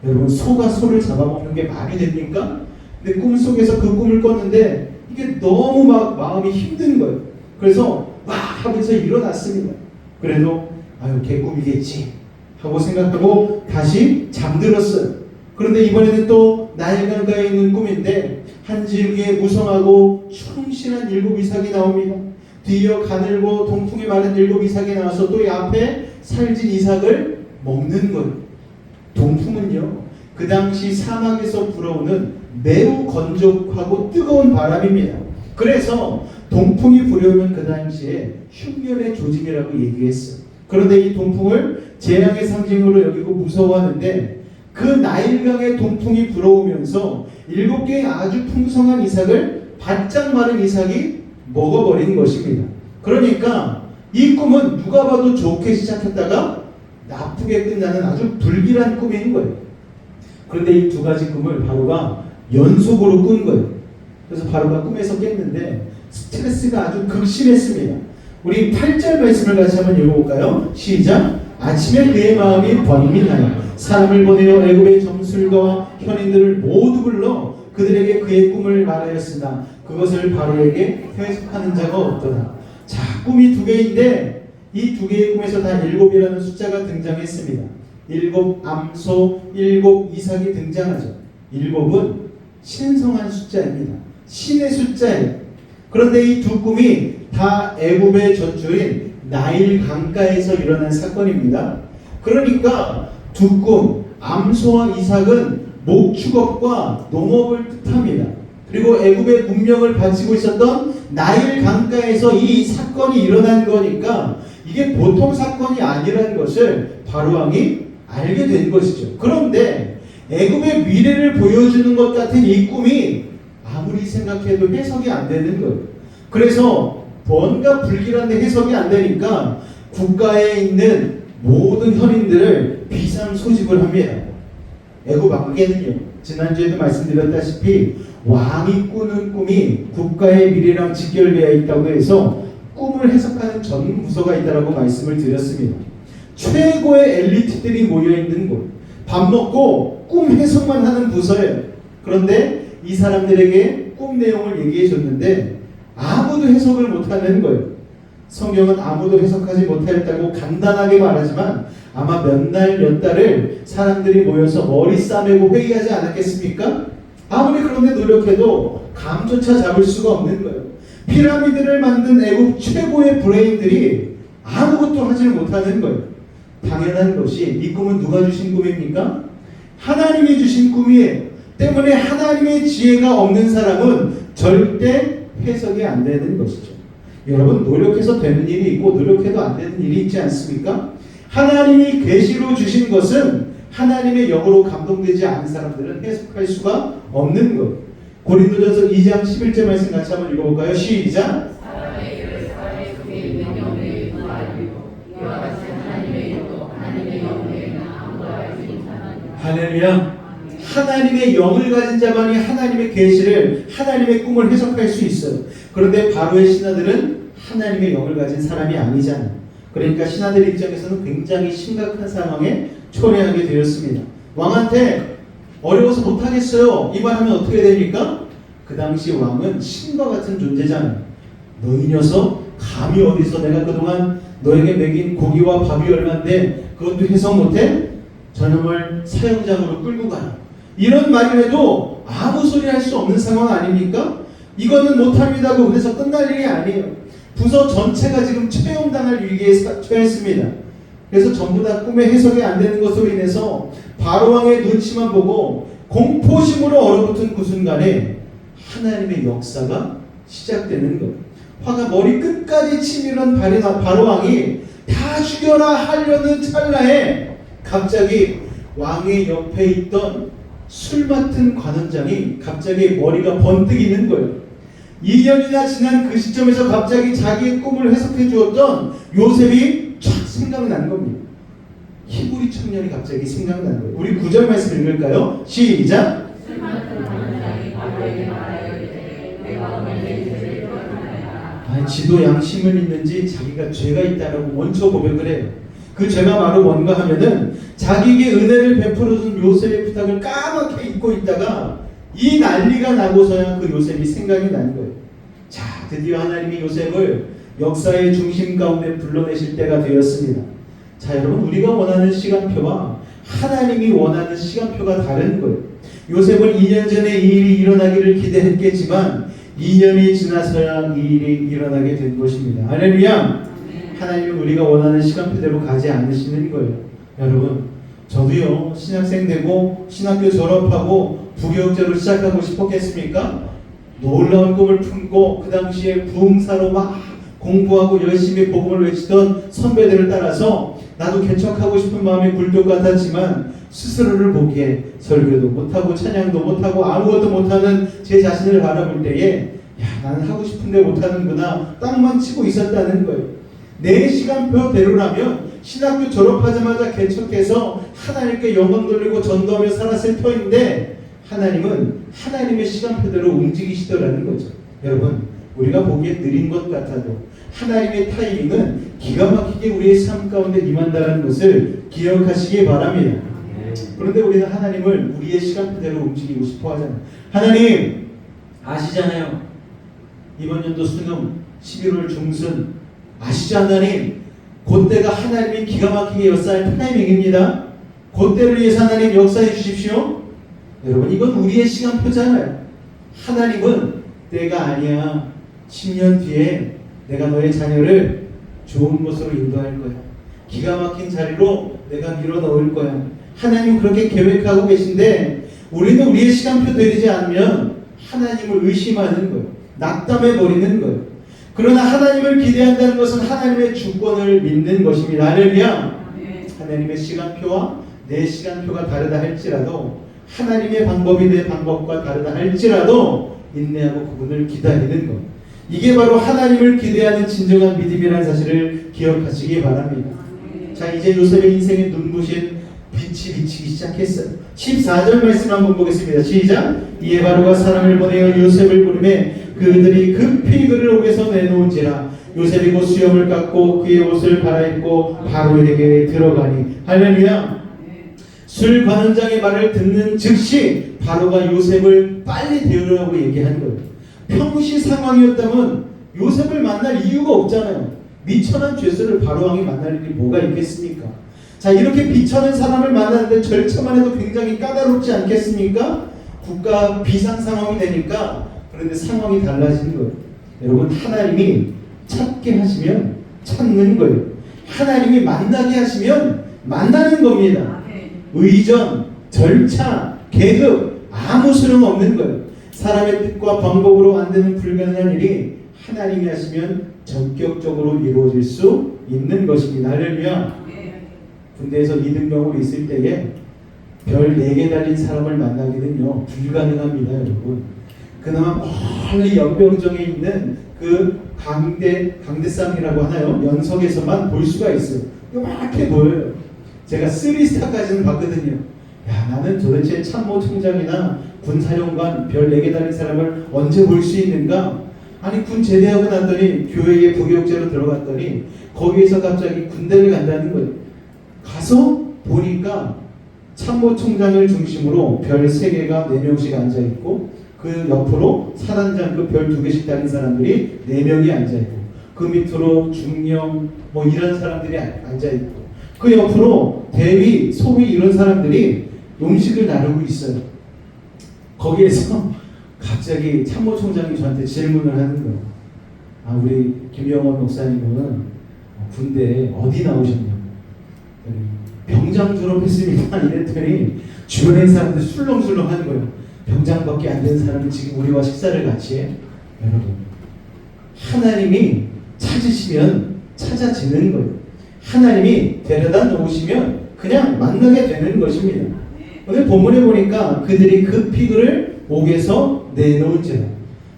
여러분, 소가 소를 잡아먹는 게 말이 됩니까? 근데 꿈속에서 그 꿈을 꿨는데 이게 너무 막 마음이 힘든 거예요. 그래서 와 하면서 일어났습니다. 그래도 아유 개꿈이겠지 하고 생각하고 다시 잠들었어요. 그런데 이번에는 또 나일강가에 있는 꿈인데 한 지붕에 무성하고 충실한 7 이삭이 나옵니다. 뒤이어 가늘고 동풍이 마른 7 이삭이 나와서 또 이 앞에 살진 이삭을 먹는 거예요. 동풍은요, 그 당시 사막에서 불어오는 매우 건조하고 뜨거운 바람입니다. 그래서 동풍이 불어오면 그 당시에 흉년의 조짐이라고 얘기했어요. 그런데 이 동풍을 재앙의 상징으로 여기고 무서워하는데 그 나일강의 동풍이 불어오면서 7개의 아주 풍성한 이삭을 바짝 마른 이삭이 먹어버린 것입니다. 그러니까 이 꿈은 누가 봐도 좋게 시작했다가 나쁘게 끝나는 아주 불길한 꿈인 거예요. 그런데 이 2가지 꿈을 바로가 연속으로 꾼 거예요. 그래서 바로가 꿈에서 깼는데 스트레스가 아주 극심했습니다. 우리 8절 말씀을 같이 한번 읽어볼까요? 시작! 아침에 그의 마음이 번민하여 사람을 보내어 애굽의 점술가와 현인들을 모두 불러 그들에게 그의 꿈을 말하였으나 그것을 바로에게 해석하는 자가 없더라. 자, 꿈이 2개인데 이 2개의 꿈에서 다 7이라는 숫자가 등장했습니다. 7 암소, 7 이삭이 등장하죠. 7은 신성한 숫자입니다. 신의 숫자예요. 그런데 이 2 꿈이 다 애굽의 저주인 나일 강가에서 일어난 사건입니다. 그러니까 2 꿈, 암소와 이삭은 목축업과 농업을 뜻합니다. 그리고 애굽의 문명을 바치고 있었던 나일 강가에서 이 사건이 일어난 거니까 이게 보통 사건이 아니라는 것을 바로왕이 알게 된 것이죠. 그런데 애굽의 미래를 보여주는 것 같은 이 꿈이 아무리 생각해도 해석이 안 되는 거예요. 그래서 뭔가 불길한데 해석이 안 되니까 국가에 있는 모든 현인들을 비상 소집을 합니다. 애굽 왕께는요, 지난주에도 말씀드렸다시피 왕이 꾸는 꿈이 국가의 미래랑 직결되어 있다고 해서 꿈을 해석하는 전문 부서가 있다라고 말씀을 드렸습니다. 최고의 엘리트들이 모여있는 곳, 밥 먹고 꿈 해석만 하는 부서예요. 그런데 이 사람들에게 꿈 내용을 얘기해 줬는데 아무도 해석을 못하는 거예요. 성경은 아무도 해석하지 못하였다고 간단하게 말하지만 아마 몇 날 몇 달을 사람들이 모여서 머리 싸매고 회의하지 않았겠습니까? 아무리 그런데 노력해도 감조차 잡을 수가 없는 거예요. 피라미드를 만든 애국 최고의 브레인들이 아무것도 하지 못하는 거예요. 당연한 것이 이 꿈은 누가 주신 꿈입니까? 하나님이 주신 꿈이에요. 때문에 하나님의 지혜가 없는 사람은 절대 해석이 안 되는 것이죠. 여러분, 노력해서 되는 일이 있고 노력해도 안 되는 일이 있지 않습니까? 하나님이 계시로 주신 것은 하나님의 영으로 감동되지 않은 사람들은 해석할 수가 없는 것. 고린도전서 2장 11절 말씀 같이 한번 읽어볼까요? 시작. 사람의 일을 사람의 속에 있는 영의 일도 알고 이와 같이 하나님의 일도 하나님의 영의 아무도 알지 못하나니. 할렐루야. 하나님의 영을 가진 자만이 하나님의 계시를, 하나님의 꿈을 해석할 수 있어요. 그런데 바로의 신하들은 하나님의 영을 가진 사람이 아니잖아요. 그러니까 신하들 입장에서는 굉장히 심각한 상황에 초래하게 되었습니다. 왕한테 어려워서 못하겠어요. 이 말하면 어떻게 됩니까? 그 당시 왕은 신과 같은 존재잖아요. 너희 녀석 감히 어디서 내가 그동안 너에게 먹인 고기와 밥이 얼만데 그것도 해석 못해? 저놈을 사형장으로 끌고 가라. 이런 말을 해도 아무 소리 할 수 없는 상황 아닙니까? 이거는 못합니다고 그래서 끝날 일이 아니에요. 부서 전체가 지금 처형당할 위기에 처했습니다. 그래서 전부 다 꿈의 해석이 안 되는 것으로 인해서 바로왕의 눈치만 보고 공포심으로 얼어붙은 그 순간에 하나님의 역사가 시작되는 것. 화가 머리 끝까지 치밀은 바로왕이 다 죽여라 하려는 찰나에 갑자기 왕의 옆에 있던 술 맡은 관원장이 갑자기 머리가 번뜩이는 거예요. 2년이나 지난 그 시점에서 갑자기 자기의 꿈을 해석해 주었던 요셉이 촥 생각난 겁니다. 히브리 청년이 갑자기 생각난 거예요. 우리 9절 말씀 읽을까요? 시작. 술 맡은 관원장이 바로에게 말하여 이르되 내가 오늘 내 죄를 깨닫나이다. 지도 양심을 있는지 자기가 죄가 있다라고 먼저 고백을 해요. 그 죄가 바로 뭔가 하면은 자기에게 은혜를 베풀어준 요셉의 부탁을 까맣게 잊고 있다가 이 난리가 나고서야 그 요셉이 생각이 난 거예요. 자, 드디어 하나님이 요셉을 역사의 중심 가운데 불러내실 때가 되었습니다. 자, 여러분, 우리가 원하는 시간표와 하나님이 원하는 시간표가 다른 거예요. 요셉은 2년 전에 이 일이 일어나기를 기대했겠지만 2년이 지나서야 이 일이 일어나게 된 것입니다. 할렐루야. 하나님은 우리가 원하는 시간표대로 가지 않으시는 거예요. 여러분, 저도요, 신학생 되고 신학교 졸업하고 부교육자로 시작하고 싶었겠습니까? 놀라운 꿈을 품고 그 당시에 부흥사로 막 공부하고 열심히 복음을 외치던 선배들을 따라서 나도 개척하고 싶은 마음이 굴뚝 같았지만 스스로를 보기에 설교도 못하고 찬양도 못하고 아무것도 못하는 제 자신을 바라볼 때에 야, 나는 하고 싶은데 못하는구나 땅만 치고 있었다는 거예요. 내 시간표대로라면 신학교 졸업하자마자 개척해서 하나님께 영광 돌리고 전도하며 살았을 터인데 하나님은 하나님의 시간표대로 움직이시더라는 거죠. 여러분, 우리가 보기에 느린 것 같아도 하나님의 타이밍은 기가 막히게 우리의 삶 가운데 임한다는 것을 기억하시기 바랍니다. 그런데 우리는 하나님을 우리의 시간표대로 움직이고 싶어 하잖아요. 하나님 아시잖아요. 이번 연도 수능 11월 중순 아시죠? 하나님 그때가 하나님이 기가 막히게 역사할 타이밍입니다. 그때를 위해서 하나님 역사해 주십시오. 여러분, 이건 우리의 시간표잖아요. 하나님은 때가 아니야. 10년 뒤에 내가 너의 자녀를 좋은 곳으로 인도할 거야. 기가 막힌 자리로 내가 밀어 넣을 거야. 하나님은 그렇게 계획하고 계신데 우리는 우리의 시간표 되지 않으면 하나님을 의심하는 거예요. 낙담해 버리는 거예요. 그러나 하나님을 기대한다는 것은 하나님의 주권을 믿는 것입니다. 할렐루야. 하나님의 시간표와 내 시간표가 다르다 할지라도 하나님의 방법이 내 방법과 다르다 할지라도 인내하고 그분을 기다리는 것. 이게 바로 하나님을 기대하는 진정한 믿음이라는 사실을 기억하시기 바랍니다. 자, 이제 요셉의 인생의 눈부신 빛이 비치기 시작했어요. 14절 말씀 한번 보겠습니다. 시작. 이에 바로가 사람을 보내어 요셉을 부르매 그들이 급히 그를 옥에서 내놓은지라 요셉이 곧 수염을 깎고 그의 옷을 갈아입고 바로에게 들어가니. 할렐루야. 술 관원장의 말을 듣는 즉시 바로가 요셉을 빨리 데우라고 얘기한 거예요. 평시 상황이었다면 요셉을 만날 이유가 없잖아요. 미천한 죄수를 바로왕이 만날 일이 뭐가 있겠습니까? 자, 이렇게 비천한 사람을 만나는데 절차만 해도 굉장히 까다롭지 않겠습니까? 국가 비상 상황이 되니까. 그런데 상황이 달라지는 거예요. 여러분, 하나님이 찾게 하시면 찾는 거예요. 하나님이 만나게 하시면 만나는 겁니다. 의전, 절차, 계급 아무 소용 없는 거예요. 사람의 뜻과 방법으로 안 되는 불가능한 일이 하나님이 하시면 전격적으로 이루어질 수 있는 것입니다. 할렐루야. 군대에서 2등병으로 있을 때에 별 4개 달린 사람을 만나기는요 불가능합니다. 여러분, 그나마 멀리 연병정에 있는 그 강대상이라고 하나요? 연석에서만 볼 수가 있어요. 요렇게 보여요. 제가 3스타까지는 봤거든요. 야, 나는 도대체 참모총장이나 군사령관 별 4개 달린 사람을 언제 볼 수 있는가? 아니, 군 제대하고 났더니 교회에 부교육제로 들어갔더니 거기에서 갑자기 군대를 간다는 거예요. 가서 보니까 참모총장을 중심으로 별 3개가 4명씩 앉아있고 그 옆으로 사단장급 별 2개씩 달린 사람들이 4명이 앉아있고 그 밑으로 중령 뭐 이런 사람들이 앉아있고 그 옆으로 대위, 소위 이런 사람들이 음식을 나누고 있어요. 거기에서 갑자기 참모총장이 저한테 질문을 하는 거예요. 아, 우리 김영원 목사님은 군대에 어디 나오셨냐고. 병장 졸업했습니다. 이랬더니 주변에 사람들 술렁술렁 하는 거예요. 병장밖에 안 된 사람이 지금 우리와 식사를 같이 해? 여러분, 하나님이 찾으시면 찾아지는 거예요. 하나님이 데려다 놓으시면 그냥 만나게 되는 것입니다. 오늘 본문에 보니까 그들이 급히 그를 옥에서 내놓은지라.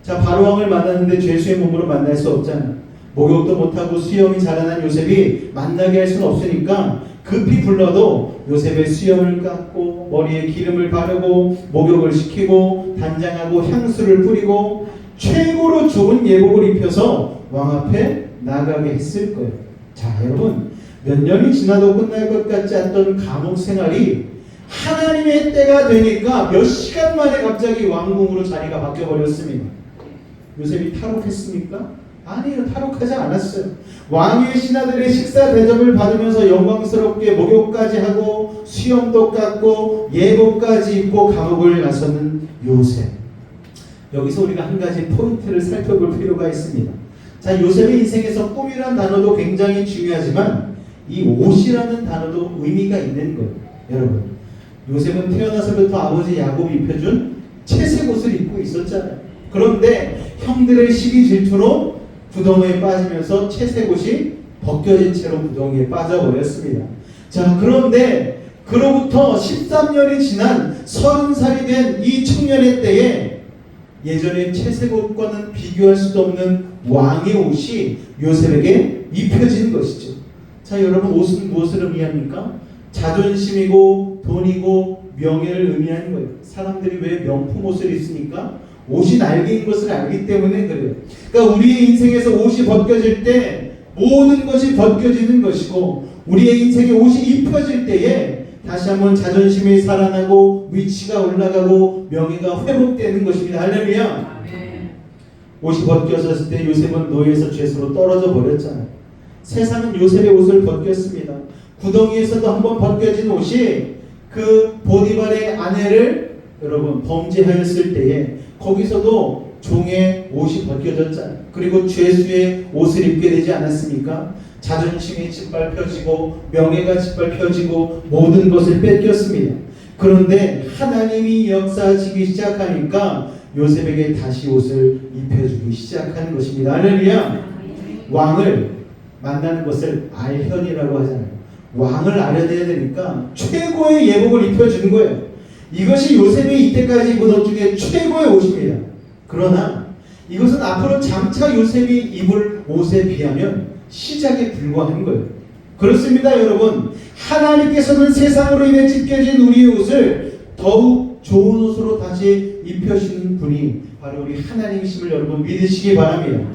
자, 바로왕을 만났는데 죄수의 몸으로 만날 수 없잖아요. 목욕도 못하고 수염이 자라난 요셉이 만나게 할 수는 없으니까 급히 불러도 요셉의 수염을 깎고 머리에 기름을 바르고 목욕을 시키고 단장하고 향수를 뿌리고 최고로 좋은 예복을 입혀서 왕 앞에 나가게 했을 거예요. 자, 여러분, 몇 년이 지나도 끝날 것 같지 않던 감옥 생활이 하나님의 때가 되니까 몇 시간 만에 갑자기 왕궁으로 자리가 바뀌어버렸습니다. 요셉이 탈옥했습니까? 아니요, 탈옥하지 않았어요. 왕의 신하들의 식사 대접을 받으면서 영광스럽게 목욕까지 하고 수염도 깎고 예복까지 입고 감옥을 나서는 요셉. 여기서 우리가 한 가지 포인트를 살펴볼 필요가 있습니다. 자, 요셉의 인생에서 꿈이라는 단어도 굉장히 중요하지만 이 옷이라는 단어도 의미가 있는 거예요. 여러분, 요셉은 태어나서부터 아버지 야곱이 입혀준 채색 옷을 입고 있었잖아요. 그런데 형들의 시기 질투로 구덩이에 빠지면서 채색 옷이 벗겨진 채로 구덩이에 빠져버렸습니다. 자, 그런데 그로부터 13년이 지난 30살이 된 이 청년의 때에 예전의 채색 옷과는 비교할 수도 없는 왕의 옷이 요셉에게 입혀진 것이죠. 자, 여러분, 옷은 무엇을 의미합니까? 자존심이고 돈이고 명예를 의미하는 거예요. 사람들이 왜 명품 옷을 입습니까? 옷이 날개인 것을 알기 때문에 그래요. 그러니까 우리의 인생에서 옷이 벗겨질 때 모든 것이 벗겨지는 것이고 우리의 인생에 옷이 입혀질 때에 다시 한번 자존심이 살아나고 위치가 올라가고 명예가 회복되는 것입니다. 할렐루야. 옷이 벗겨졌을 때 요셉은 노예에서 죄수로 떨어져 버렸잖아요. 세상은 요셉의 옷을 벗겼습니다. 구덩이에서도 한번 벗겨진 옷이 그 보디발의 아내를 여러분 범죄하였을 때에 거기서도 종의 옷이 벗겨졌잖아요. 그리고 죄수의 옷을 입게 되지 않았습니까? 자존심이 짓밟혀지고 명예가 짓밟혀지고 모든 것을 뺏겼습니다. 그런데 하나님이 역사하시기 시작하니까 요셉에게 다시 옷을 입혀주기 시작하는 것입니다. 할렐루야. 왕을 만나는 것을 알현이라고 하잖아요. 왕을 알아내야 되니까 최고의 예복을 입혀주는 거예요. 이것이 요셉이 이때까지 입은 옷 중에 최고의 옷입니다. 그러나 이것은 앞으로 장차 요셉이 입을 옷에 비하면 시작에 불과한 거예요. 그렇습니다, 여러분. 하나님께서는 세상으로 인해 찢겨진 우리의 옷을 더욱 좋은 옷으로 다시 입혀주시는 분이 바로 우리 하나님이심을 여러분 믿으시기 바랍니다.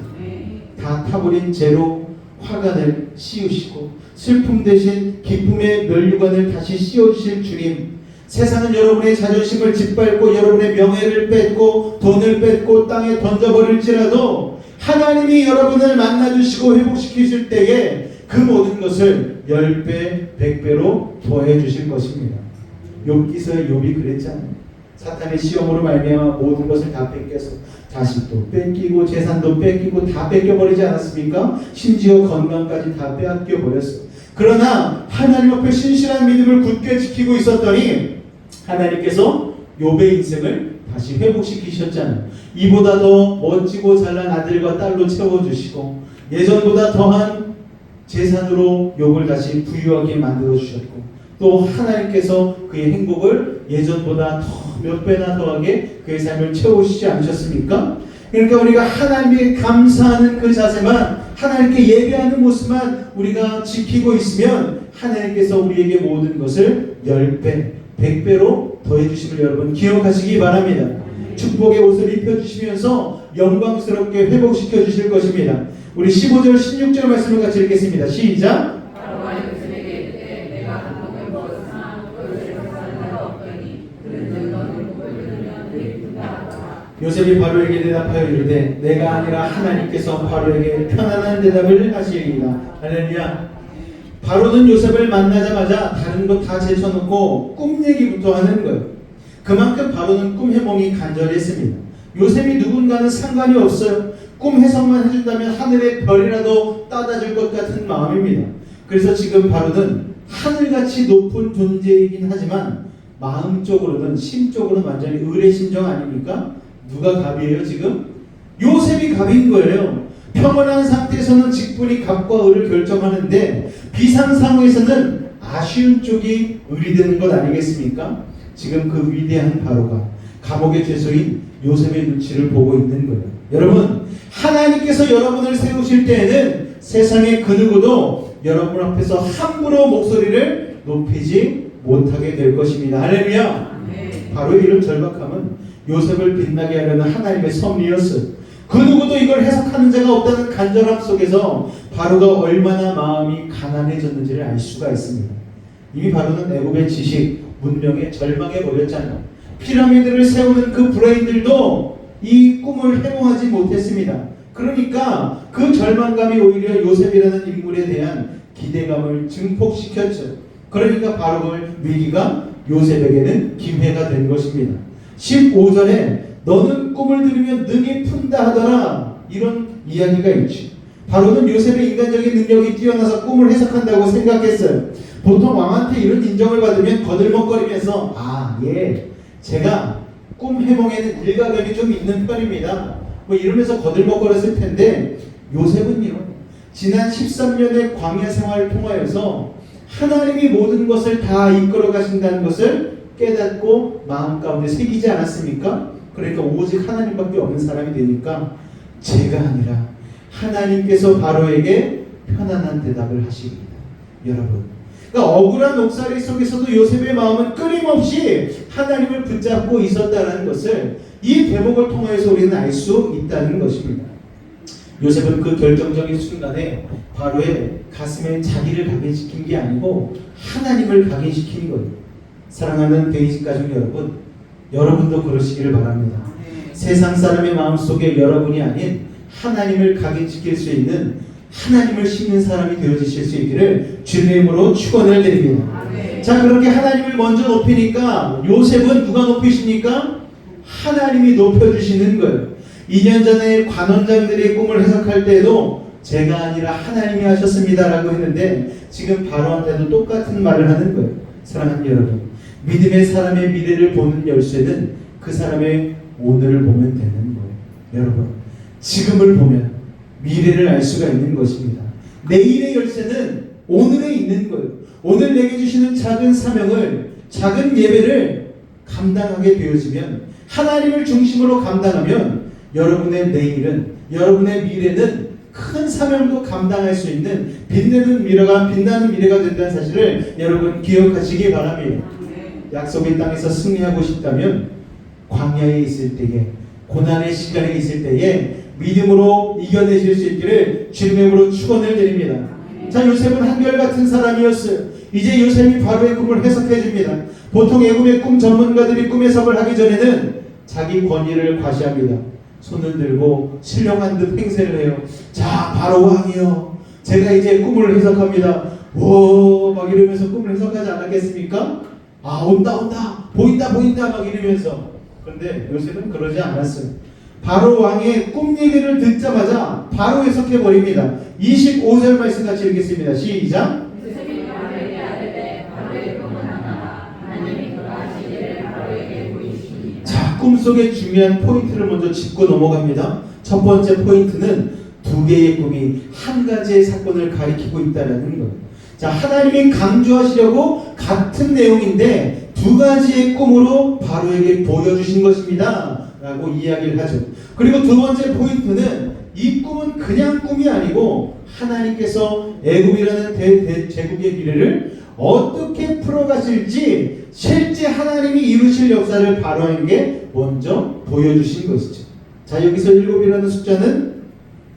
다 타버린 죄로 화관을 씌우시고 슬픔 대신 기쁨의 면류관을 다시 씌워주실 주님, 세상은 여러분의 자존심을 짓밟고 여러분의 명예를 뺏고 돈을 뺏고 땅에 던져버릴지라도 하나님이 여러분을 만나주시고 회복시키실 때에 그 모든 것을 10배, 100배로 더해 주실 것입니다. 욥기서의 욥이 그랬잖아요. 사탄의 시험으로 말미암아 모든 것을 다 뺏겨서 자식도 뺏기고 재산도 뺏기고 다 뺏겨버리지 않았습니까? 심지어 건강까지 다 빼앗겨 버렸어. 그러나 하나님 앞에 신실한 믿음을 굳게 지키고 있었더니 하나님께서 욥의 인생을 다시 회복시키셨잖아요. 이보다 더 멋지고 잘난 아들과 딸로 채워주시고 예전보다 더한 재산으로 욥을 다시 부유하게 만들어 주셨고 또 하나님께서 그의 행복을 예전보다 더 몇 배나 더하게 그의 삶을 채우시지 않으셨습니까? 그러니까 우리가 하나님께 감사하는 그 자세만, 하나님께 예배하는 모습만 우리가 지키고 있으면 하나님께서 우리에게 모든 것을 10배, 100배로 더해 주심을 여러분 기억하시기 바랍니다. 축복의 옷을 입혀주시면서 영광스럽게 회복시켜 주실 것입니다. 우리 15절, 16절 말씀을 같이 읽겠습니다. 시작! 요셉이 바로에게 대답하여 이르되 내가 아니라 하나님께서 바로에게 편안한 대답을 하시리이다. 할렐루야. 바로는 요셉을 만나자마자 다른 것 다 제쳐놓고 꿈 얘기부터 하는 거예요. 그만큼 바로는 꿈 해몽이 간절했습니다. 요셉이 누군가는 상관이 없어요. 꿈 해석만 해준다면 하늘의 별이라도 따다줄 것 같은 마음입니다. 그래서 지금 바로는 하늘같이 높은 존재이긴 하지만 마음적으로는, 심적으로는 완전히 의뢰심정 아닙니까? 누가 갑이에요 지금? 요셉이 갑인 거예요. 평온한 상태에서는 직분이 갑과 을을 결정하는데 비상 상황에서는 아쉬운 쪽이 을이 되는 것 아니겠습니까? 지금 그 위대한 바로가 감옥의 죄수인 요셉의 눈치를 보고 있는 거예요. 여러분, 하나님께서 여러분을 세우실 때에는 세상의 그 누구도 여러분 앞에서 함부로 목소리를 높이지 못하게 될 것입니다. 할렐루야. 바로 이런 절박함은 요셉을 빛나게 하려는 하나님의 섭리였어요. 그 누구도 이걸 해석하는 자가 없다는 간절함 속에서 바로가 얼마나 마음이 가난해졌는지를 알 수가 있습니다. 이미 바로는 애굽의 지식, 문명에 절망해 버렸잖아요. 피라미드를 세우는 그 브레인들도 이 꿈을 해몽하지 못했습니다. 그러니까 그 절망감이 오히려 요셉이라는 인물에 대한 기대감을 증폭시켰죠. 그러니까 바로의 위기가 요셉에게는 기회가 된 것입니다. 15절에 너는 꿈을 들으면 능히 푼다 하더라, 이런 이야기가 있죠. 바로는 요셉의 인간적인 능력이 뛰어나서 꿈을 해석한다고 생각했어요. 보통 왕한테 이런 인정을 받으면 거들먹거리면서 제가 꿈 해몽에는 일가견이 좀 있는 편입니다, 뭐 이러면서 거들먹거렸을 텐데 요셉은요, 지난 13년의 광야 생활을 통하여서 하나님이 모든 것을 다 이끌어 가신다는 것을 깨닫고 마음 가운데 새기지 않았습니까? 그러니까 오직 하나님밖에 없는 사람이 되니까 제가 아니라 하나님께서 바로에게 편안한 대답을 하십니다. 여러분, 그러니까 억울한 옥살이 속에서도 요셉의 마음은 끊임없이 하나님을 붙잡고 있었다는 것을 이 대목을 통해서 우리는 알 수 있다는 것입니다. 요셉은 그 결정적인 순간에 바로의 가슴에 자기를 각인시킨 게 아니고 하나님을 각인시킨 거예요. 사랑하는 베이직 가족 여러분, 여러분도 그러시기를 바랍니다. 세상 사람의 마음속에 여러분이 아닌 하나님을 각인시킬 수 있는, 하나님을 심는 사람이 되어주실 수 있기를 주님의 이름으로 축원을 드립니다. 자, 그렇게 하나님을 먼저 높이니까 요셉은 누가 높이십니까? 하나님이 높여주시는 거예요. 2년 전에 관원장들이 꿈을 해석할 때에도 제가 아니라 하나님이 하셨습니다 라고 했는데 지금 바로한테도 똑같은 말을 하는 거예요. 사랑하는 여러분, 믿음의 사람의 미래를 보는 열쇠는 그 사람의 오늘을 보면 되는 거예요. 여러분, 지금을 보면 미래를 알 수가 있는 것입니다. 내일의 열쇠는 오늘에 있는 거예요. 오늘 내게 주시는 작은 사명을, 작은 예배를 감당하게 되어지면, 하나님을 중심으로 감당하면 여러분의 내일은, 여러분의 미래는 큰 사명도 감당할 수 있는 빛나는 미래가 된다는 사실을 여러분 기억하시기 바랍니다. 약속의 땅에서 승리하고 싶다면 광야에 있을 때에, 고난의 시간에 있을 때에 믿음으로 이겨내실 수 있기를 주님의 이름으로 축원을 드립니다. 자, 요셉은 한결같은 사람이었어요. 이제 요셉이 바로의 꿈을 해석해 줍니다. 보통 애굽의 꿈 전문가들이 꿈 해석을 하기 전에는 자기 권위를 과시합니다. 손을 들고 신령한 듯 행세를 해요. 자, 바로 왕이요, 제가 이제 꿈을 해석합니다. 오, 막 이러면서 꿈을 해석하지 않았겠습니까? 아, 온다, 보인다 막 이러면서. 그런데 요셉은 그러지 않았어요. 바로 왕의 꿈 얘기를 듣자마자 바로 해석해 버립니다. 25절 말씀 같이 읽겠습니다. 시작. 요셉이 바로에게 아뢰되 바로의 꿈은 하나라. 하나님이 그가 시기를 바로에게 보이시니. 자, 꿈속의 중요한 포인트를 먼저 짚고 넘어갑니다. 첫 번째 포인트는 두 개의 꿈이 한 가지의 사건을 가리키고 있다는 것. 자, 하나님이 강조하시려고 같은 내용인데 두 가지의 꿈으로 바로에게 보여주신 것입니다 라고 이야기를 하죠. 그리고 두 번째 포인트는 이 꿈은 그냥 꿈이 아니고 하나님께서 애굽이라는 제국의 미래를 어떻게 풀어가실지 실제 하나님이 이루실 역사를 바로에게 먼저 보여주신 것이죠. 자, 여기서 7이라는 숫자는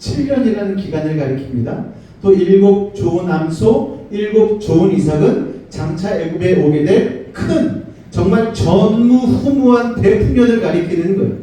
7년이라는 기간을 가리킵니다. 또 7 좋은 암소, 7 좋은 이삭은 장차 애굽에 오게 될 큰 정말 전무후무한 대풍년을 가리키는 거예요.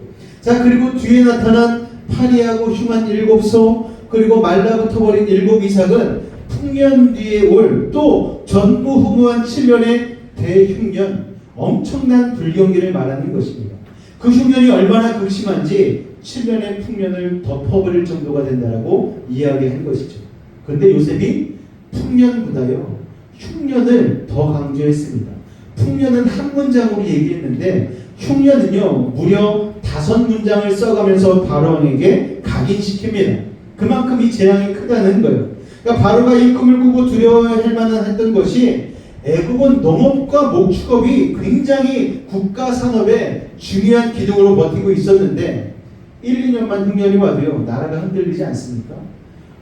자, 그리고 뒤에 나타난 파리하고 흉한 7소, 그리고 말라붙어 버린 7 이삭은 풍년 뒤에 올 또 전무후무한 7년의 대흉년, 엄청난 불경기를 말하는 것입니다. 그 흉년이 얼마나 극심한지 7년의 풍년을 덮어버릴 정도가 된다라고 이야기한 것이죠. 그런데 요셉이 풍년보다요 흉년을 더 강조했습니다. 풍년은 한 문장으로 얘기했는데 흉년은요 무려 5문장을 써가면서 바로왕에게 각인시킵니다. 그만큼 이 재앙이 크다는 거예요. 그러니까 바로가 이 꿈을 꾸고 두려워할 만한 했던 것이 애굽은 농업과 목축업이 굉장히 국가 산업의 중요한 기둥으로 버티고 있었는데 1, 2년만 흉년이 와도요 나라가 흔들리지 않습니까?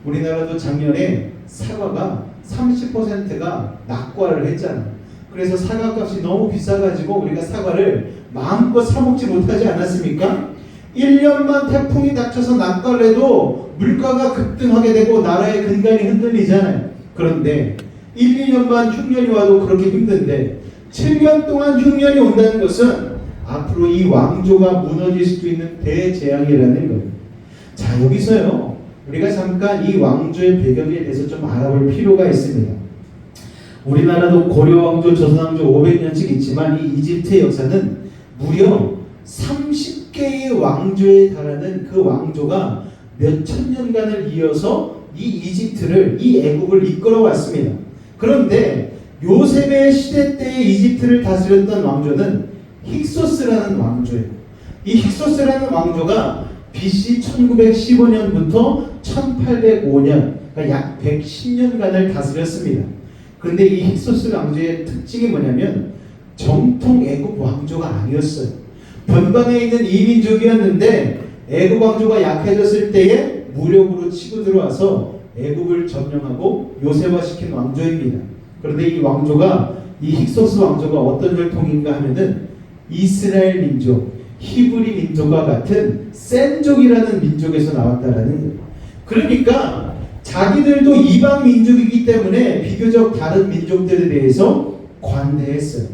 우리나라도 작년에 사과가 30%가 낙과를 했잖아요. 그래서 사과값이 너무 비싸가지고 우리가 사과를 마음껏 사먹지 못하지 않았습니까? 1년만 태풍이 닥쳐서 낙과를 해도 물가가 급등하게 되고 나라의 근간이 흔들리잖아요. 그런데 1, 2년만 흉년이 와도 그렇게 힘든데 7년 동안 흉년이 온다는 것은 앞으로 이 왕조가 무너질 수도 있는 대재앙이라는 거예요. 자, 여기서요 우리가 잠깐 이 왕조의 배경에 대해서 좀 알아볼 필요가 있습니다. 우리나라도 고려왕조, 조선왕조 500년씩 있지만 이 이집트의 역사는 무려 30개의 왕조에 달하는 그 왕조가 몇 천 년간을 이어서 이 이집트를, 이 애국을 이끌어 왔습니다. 그런데 요셉의 시대 때의 이집트를 다스렸던 왕조는 힉소스라는 왕조예요. 이 힉소스라는 왕조가 BC 1915년부터 1805년, 그러니까 약 110년간을 다스렸습니다. 그런데 이 힉소스 왕조의 특징이 뭐냐면 정통 애굽 왕조가 아니었어요. 변방에 있는 이민족이었는데 애굽 왕조가 약해졌을 때에 무력으로 치고 들어와서 애굽을 점령하고 요새화시킨 왕조입니다. 그런데 이 왕조가, 이 힉소스 왕조가 어떤 혈통인가 하면은 이스라엘 민족, 히브리 민족과 같은 센족이라는 민족에서 나왔다라는 거예요. 그러니까 자기들도 이방 민족이기 때문에 비교적 다른 민족들에 대해서 관대했어요.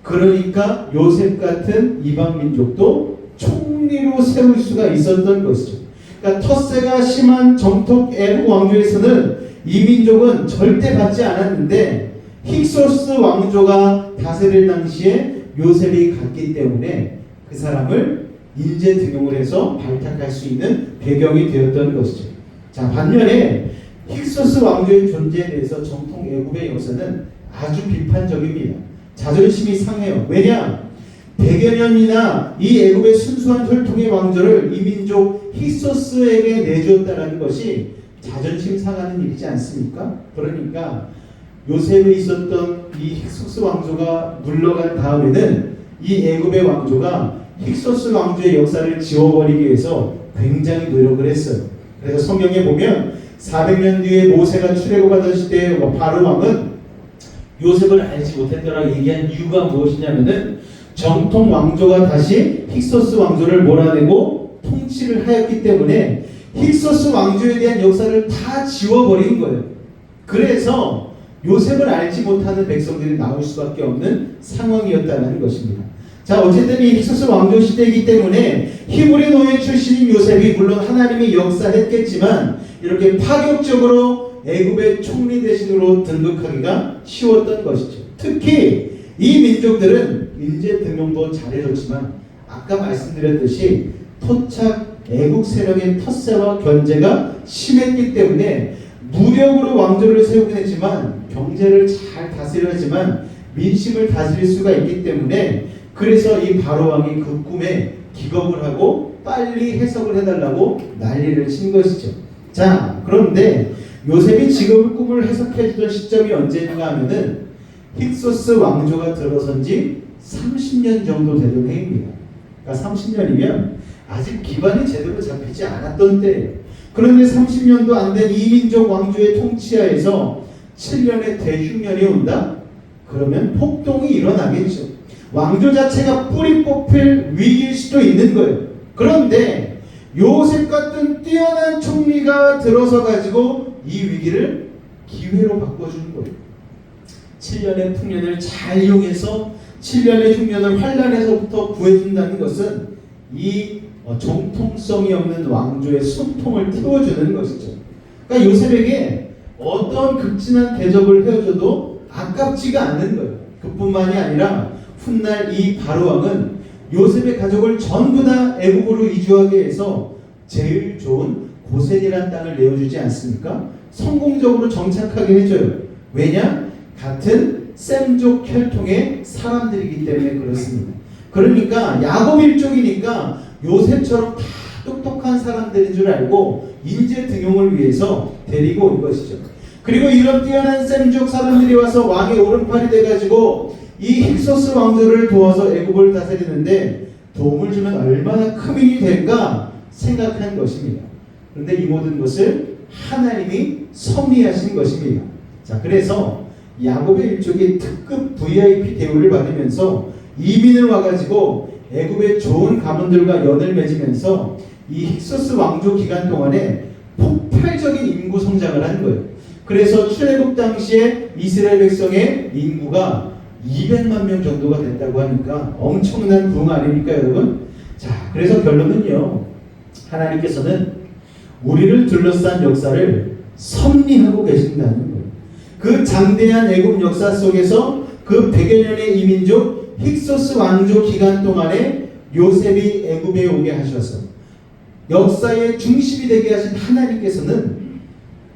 그러니까 요셉 같은 이방 민족도 총리로 세울 수가 있었던 것이죠. 그러니까 텃세가 심한 정통 애굽 왕조에서는 이 민족은 절대 받지 않았는데 힉소스 왕조가 다스릴 당시에 요셉이 갔기 때문에 그 사람을 인재 등용을 해서 발탁할 수 있는 배경이 되었던 것이죠. 자, 반면에 힉소스 왕조의 존재에 대해서 정통 애굽의 역사는 아주 비판적입니다. 자존심이 상해요. 왜냐? 100여 년이나 이 애굽의 순수한 혈통의 왕조를 이민족 힉소스에게 내주었다는 것이 자존심 상하는 일이지 않습니까? 그러니까 요셉에 있었던 이 힉소스 왕조가 물러간 다음에는 이 애굽의 왕조가 힉소스 왕조의 역사를 지워버리기 위해서 굉장히 노력을 했어요. 그래서 성경에 보면 400년 뒤에 모세가 출애굽하던 시대에 바로 왕은 요셉을 알지 못했더라 얘기한 이유가 무엇이냐면은 정통 왕조가 다시 힉소스 왕조를 몰아내고 통치를 하였기 때문에 힉소스 왕조에 대한 역사를 다 지워버린 거예요. 그래서 요셉을 알지 못하는 백성들이 나올 수밖에 없는 상황이었다는 것입니다. 자, 어쨌든 이 힉소스 왕조 시대이기 때문에 히브리 노예 출신인 요셉이 물론 하나님이 역사했겠지만 이렇게 파격적으로 애굽의 총리 대신으로 등극하기가 쉬웠던 것이죠. 특히 이 민족들은 인재 등용도 잘해줬지만 아까 말씀드렸듯이 토착 애국 세력의 텃세와 견제가 심했기 때문에 무력으로 왕조를 세우긴 했지만 경제를 잘 다스려야지만 민심을 다스릴 수가 있기 때문에 그래서 이 바로 왕이 그 꿈에 기겁을 하고 빨리 해석을 해달라고 난리를 친 것이죠. 자, 그런데 요셉이 지금 꿈을 해석해주던 시점이 언제인가 하면은 힉소스 왕조가 들어선 지 30년 정도 되던 해입니다. 그러니까 30년이면 아직 기반이 제대로 잡히지 않았던 때예요. 그런데 30년도 안 된 이민족 왕조의 통치하에서 7년의 대흉년이 온다? 그러면 폭동이 일어나겠죠. 왕조 자체가 뿌리 뽑힐 위기일 수도 있는 거예요. 그런데 요셉 같은 뛰어난 총리가 들어서 가지고 이 위기를 기회로 바꿔주는 거예요. 7년의 풍년을 잘 이용해서 7년의 흉년을 환란에서부터 구해준다는 것은 이 정통성이 없는 왕조의 숨통을 틔워주는 것이죠. 그러니까 요셉에게 어떤 극진한 대접을 해줘도 아깝지가 않는 거예요. 그뿐만이 아니라 훗날 이 바로 왕은 요셉의 가족을 전부 다 애굽으로 이주하게 해서 제일 좋은 고센이라는 땅을 내어주지 않습니까? 성공적으로 정착하게 해줘요. 왜냐? 같은 셈족 혈통의 사람들이기 때문에 그렇습니다. 그러니까 야곱 일족이니까 요셉처럼 다 똑똑한 사람들인 줄 알고 인재 등용을 위해서 데리고 온 것이죠. 그리고 이런 뛰어난 셈족 사람들이 와서 왕의 오른팔이 돼가지고 이 힉소스 왕조를 도와서 애굽을 다스리는데 도움을 주면 얼마나 큰 힘이 될까 생각한 것입니다. 그런데 이 모든 것을 하나님이 섭리하신 것입니다. 자, 그래서 야곱의 일족이 특급 VIP 대우를 받으면서 이민을 와가지고 애굽의 좋은 가문들과 연을 맺으면서 이 힉소스 왕조 기간 동안에 폭발적인 인구 성장을 한 거예요. 그래서 출애굽 당시에 이스라엘 백성의 인구가 200만 명 정도가 됐다고 하니까 엄청난 부흥 아닙니까, 여러분? 자, 그래서 결론은요, 하나님께서는 우리를 둘러싼 역사를 섭리하고 계신다는 거예요. 그 장대한 애굽 역사 속에서 그 100여 년의 이민족 힉소스 왕조 기간 동안에 요셉이 애굽에 오게 하셔서 역사의 중심이 되게 하신 하나님께서는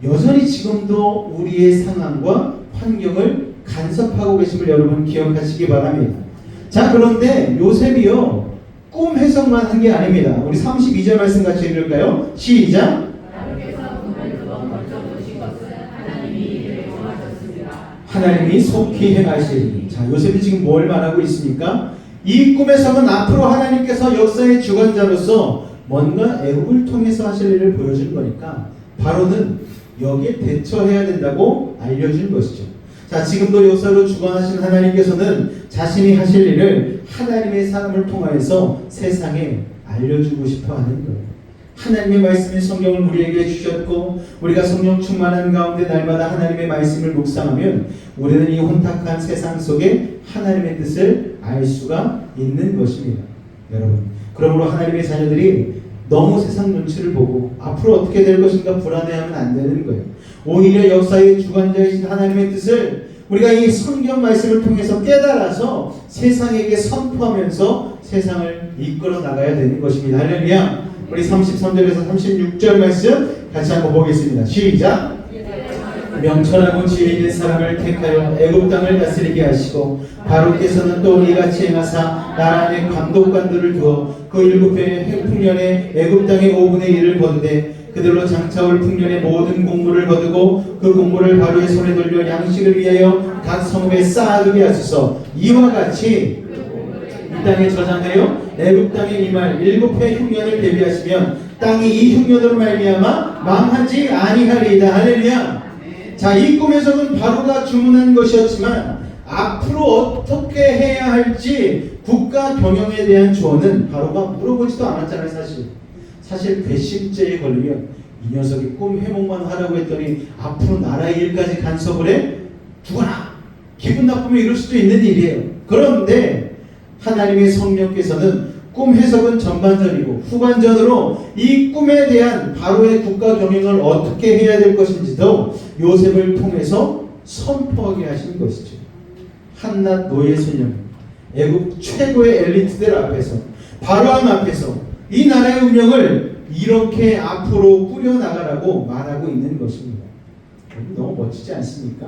여전히 지금도 우리의 상황과 환경을 간섭하고 계심을 여러분 기억하시기 바랍니다. 자, 그런데 요셉이요 꿈 해석만 한 게 아닙니다. 우리 32절 말씀 같이 읽을까요? 시작. 하나님이 속히 행하시리니. 자, 요셉이 지금 뭘 말하고 있습니까? 이 꿈에서는 앞으로 하나님께서 역사의 주관자로서 뭔가 애굽을 통해서 하실 일을 보여준 거니까 바로는 여기에 대처해야 된다고 알려준 것이죠. 자, 지금도 역사로 주관하신 하나님께서는 자신이 하실 일을 하나님의 사람을 통하여서 세상에 알려주고 싶어 하는 거예요. 하나님의 말씀인 성경을 우리에게 주셨고 우리가 성령 충만한 가운데 날마다 하나님의 말씀을 묵상하면 우리는 이 혼탁한 세상 속에 하나님의 뜻을 알 수가 있는 것입니다. 여러분, 그러므로 하나님의 자녀들이 너무 세상 눈치를 보고 앞으로 어떻게 될 것인가 불안해하면 안 되는 거예요. 오히려 역사의 주관자이신 하나님의 뜻을 우리가 이 성경 말씀을 통해서 깨달아서 세상에게 선포하면서 세상을 이끌어 나가야 되는 것입니다. 할렐루야. 우리 33절에서 36절 말씀 같이 한번 보겠습니다. 시작. 명철하고 지혜 있는 사람을 택하여 애굽 땅을 다스리게 하시고 바로께서는 또 이같이 행하사 나라 안에 감독관들을 두어 그 7해 풍년에 애굽 땅의 5분의 1을 거두되 그들로 장차올 풍년의 모든 곡물을 거두고 그 곡물을 바로의 손에 돌려 양식을 위하여 각 성읍에 쌓아두게 하소서. 이와 같이 땅에 저장하여 애굽 땅에 이말 7해 흉년을 대비하시면 땅이 이 흉년으로 말미암아 망하지 아니하리이다. 할렐루야. 자, 이 꿈에서는 바로가 주문한 것이었지만 앞으로 어떻게 해야 할지 국가 경영에 대한 조언은 바로가 물어보지도 않았잖아요. 사실 괘씸죄에 걸리면 이 녀석이 꿈 회복만 하라고 했더니 앞으로 나라의 일까지 간섭을 해? 죽어라! 기분 나쁘면 이럴 수도 있는 일이에요. 그런데 하나님의 성령께서는 꿈 해석은 전반전이고 후반전으로 이 꿈에 대한 바로의 국가 경영을 어떻게 해야 될 것인지도 요셉을 통해서 선포하게 하신 것이죠. 한낱 노예 소년, 애국 최고의 엘리트들 앞에서, 바로왕 앞에서 이 나라의 운영을 이렇게 앞으로 꾸려나가라고 말하고 있는 것입니다. 너무 멋지지 않습니까?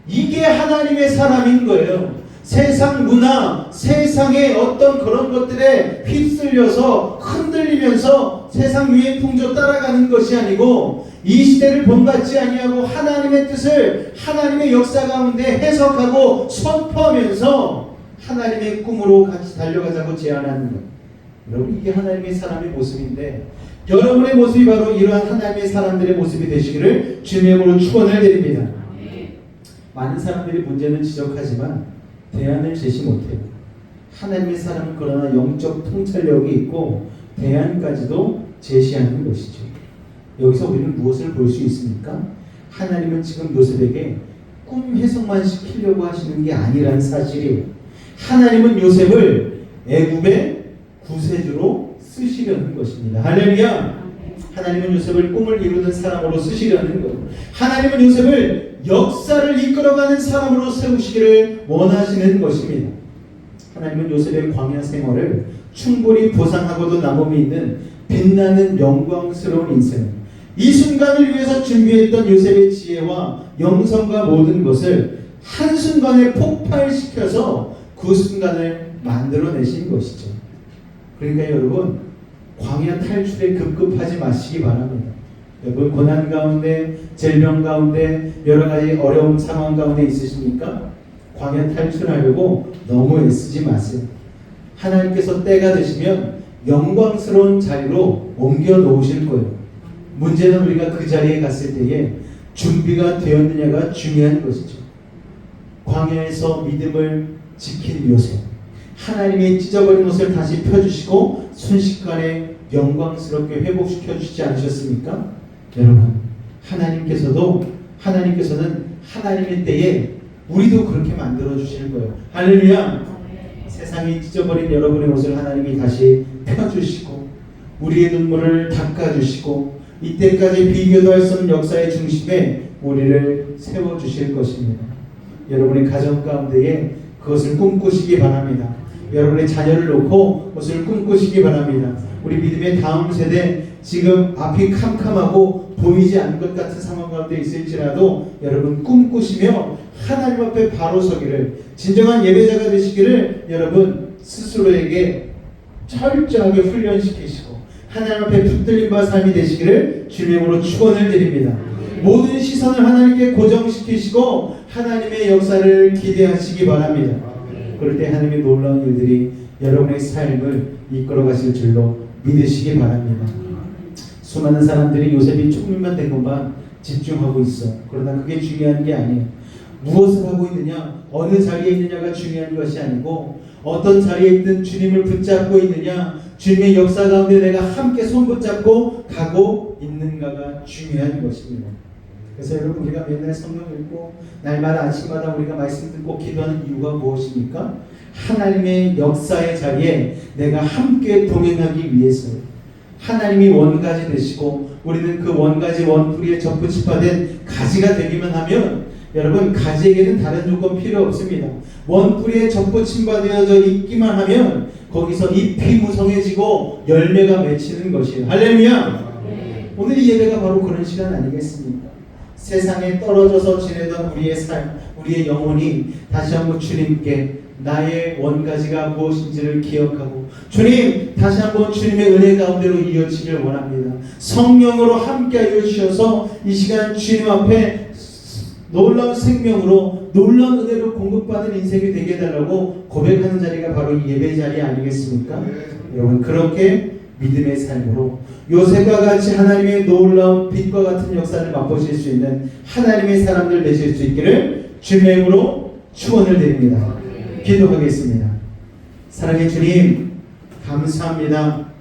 이게 하나님의 사람인 거예요. 세상 문화, 세상의 어떤 그런 것들에 휩쓸려서 흔들리면서 세상 유행 풍조 따라가는 것이 아니고 이 시대를 본받지 아니하고 하나님의 뜻을 하나님의 역사 가운데 해석하고 선포하면서 하나님의 꿈으로 같이 달려가자고 제안하는 것. 여러분, 이게 하나님의 사람의 모습인데 여러분의 모습이 바로 이러한 하나님의 사람들의 모습이 되시기를 주님의 이름으로 축원을 드립니다. 많은 사람들이 문제는 지적하지만 대안을 제시 못해요. 하나님의 사람은 그러나 영적 통찰력이 있고 대안까지도 제시하는 것이죠. 여기서 우리는 무엇을 볼 수 있습니까? 하나님은 지금 요셉에게 꿈 해석만 시키려고 하시는 게 아니라는 사실이에요. 하나님은 요셉을 애굽의 구세주로 쓰시려는 것입니다. 할렐루야! 하나님은 요셉을 꿈을 이루는 사람으로 쓰시려는 것. 하나님은 요셉을 역사를 이끌어가는 사람으로 세우시기를 원하시는 것입니다. 하나님은 요셉의 광야 생활을 충분히 보상하고도 남음이 있는 빛나는 영광스러운 인생, 이 순간을 위해서 준비했던 요셉의 지혜와 영성과 모든 것을 한순간에 폭발시켜서 그 순간을 만들어내신 것이죠. 그러니까 여러분, 광야 탈출에 급급하지 마시기 바랍니다. 여러분, 고난 가운데, 질병 가운데, 여러 가지 어려운 상황 가운데 있으십니까? 광야 탈출하려고 너무 애쓰지 마세요. 하나님께서 때가 되시면 영광스러운 자리로 옮겨 놓으실 거예요. 문제는 우리가 그 자리에 갔을 때에 준비가 되었느냐가 중요한 것이죠. 광야에서 믿음을 지킨 요셉, 하나님의 찢어버린 옷을 다시 펴주시고 순식간에 영광스럽게 회복시켜 주시지 않으셨습니까? 여러분, 하나님께서는 하나님의 때에 우리도 그렇게 만들어 주실 거예요. 할렐루야! 세상이 찢어버린 여러분의 옷을 하나님이 다시 펴주시고 우리의 눈물을 닦아주시고 이때까지 비교도 할 수 없는 역사의 중심에 우리를 세워주실 것입니다. 여러분의 가정 가운데에 그것을 꿈꾸시기 바랍니다. 여러분의 자녀를 놓고 그것을 꿈꾸시기 바랍니다. 우리 믿음의 다음 세대, 지금 앞이 캄캄하고 보이지 않는 것 같은 상황 가운데 있을지라도 여러분 꿈꾸시며 하나님 앞에 바로 서기를, 진정한 예배자가 되시기를 여러분 스스로에게 철저하게 훈련시키시고 하나님 앞에 붙들린 바 삶이 되시기를 주님의 이름으로 축원을 드립니다. 모든 시선을 하나님께 고정시키시고 하나님의 역사를 기대하시기 바랍니다. 그럴 때 하나님의 놀라운 일들이 여러분의 삶을 이끌어 가실 줄로 믿으시기 바랍니다. 수많은 사람들이 요셉이 총리만 된 것만 집중하고 있어. 그러나 그게 중요한 게 아니에요. 무엇을 하고 있느냐, 어느 자리에 있느냐가 중요한 것이 아니고 어떤 자리에 있든 주님을 붙잡고 있느냐, 주님의 역사 가운데 내가 함께 손 붙잡고 가고 있는가가 중요한 것입니다. 그래서 여러분, 우리가 맨날 성경 읽고 날마다 아침마다 우리가 말씀 듣고 기도하는 이유가 무엇입니까? 하나님의 역사의 자리에 내가 함께 동행하기 위해서요. 하나님이 원가지 되시고 우리는 그 원가지 원뿌리에 접붙임받은 가지가 되기만 하면 여러분, 가지에게는 다른 조건 필요 없습니다. 원뿌리에 접붙임받아져 있기만 하면 거기서 잎이 무성해지고 열매가 맺히는 것이에요. 할렐루야! 오늘 이 예배가 바로 그런 시간 아니겠습니까? 세상에 떨어져서 지내던 우리의 삶, 우리의 영혼이 다시 한번 주님께 나의 원가지가 무엇인지를 기억하고 주님, 다시 한번 주님의 은혜 가운데로 이어지길 원합니다. 성령으로 함께하여 주셔서 이 시간 주님 앞에 놀라운 생명으로 놀라운 은혜로 공급받은 인생이 되게 해달라고 고백하는 자리가 바로 이 예배 자리 아니겠습니까? 여러분 그렇게 믿음의 삶으로 요셉과 같이 하나님의 놀라운 빛과 같은 역사를 맛보실 수 있는 하나님의 사람들 되실 수 있기를 주님의 이름으로 축원을 드립니다. 기도하겠습니다. 사랑의 주님 감사합니다.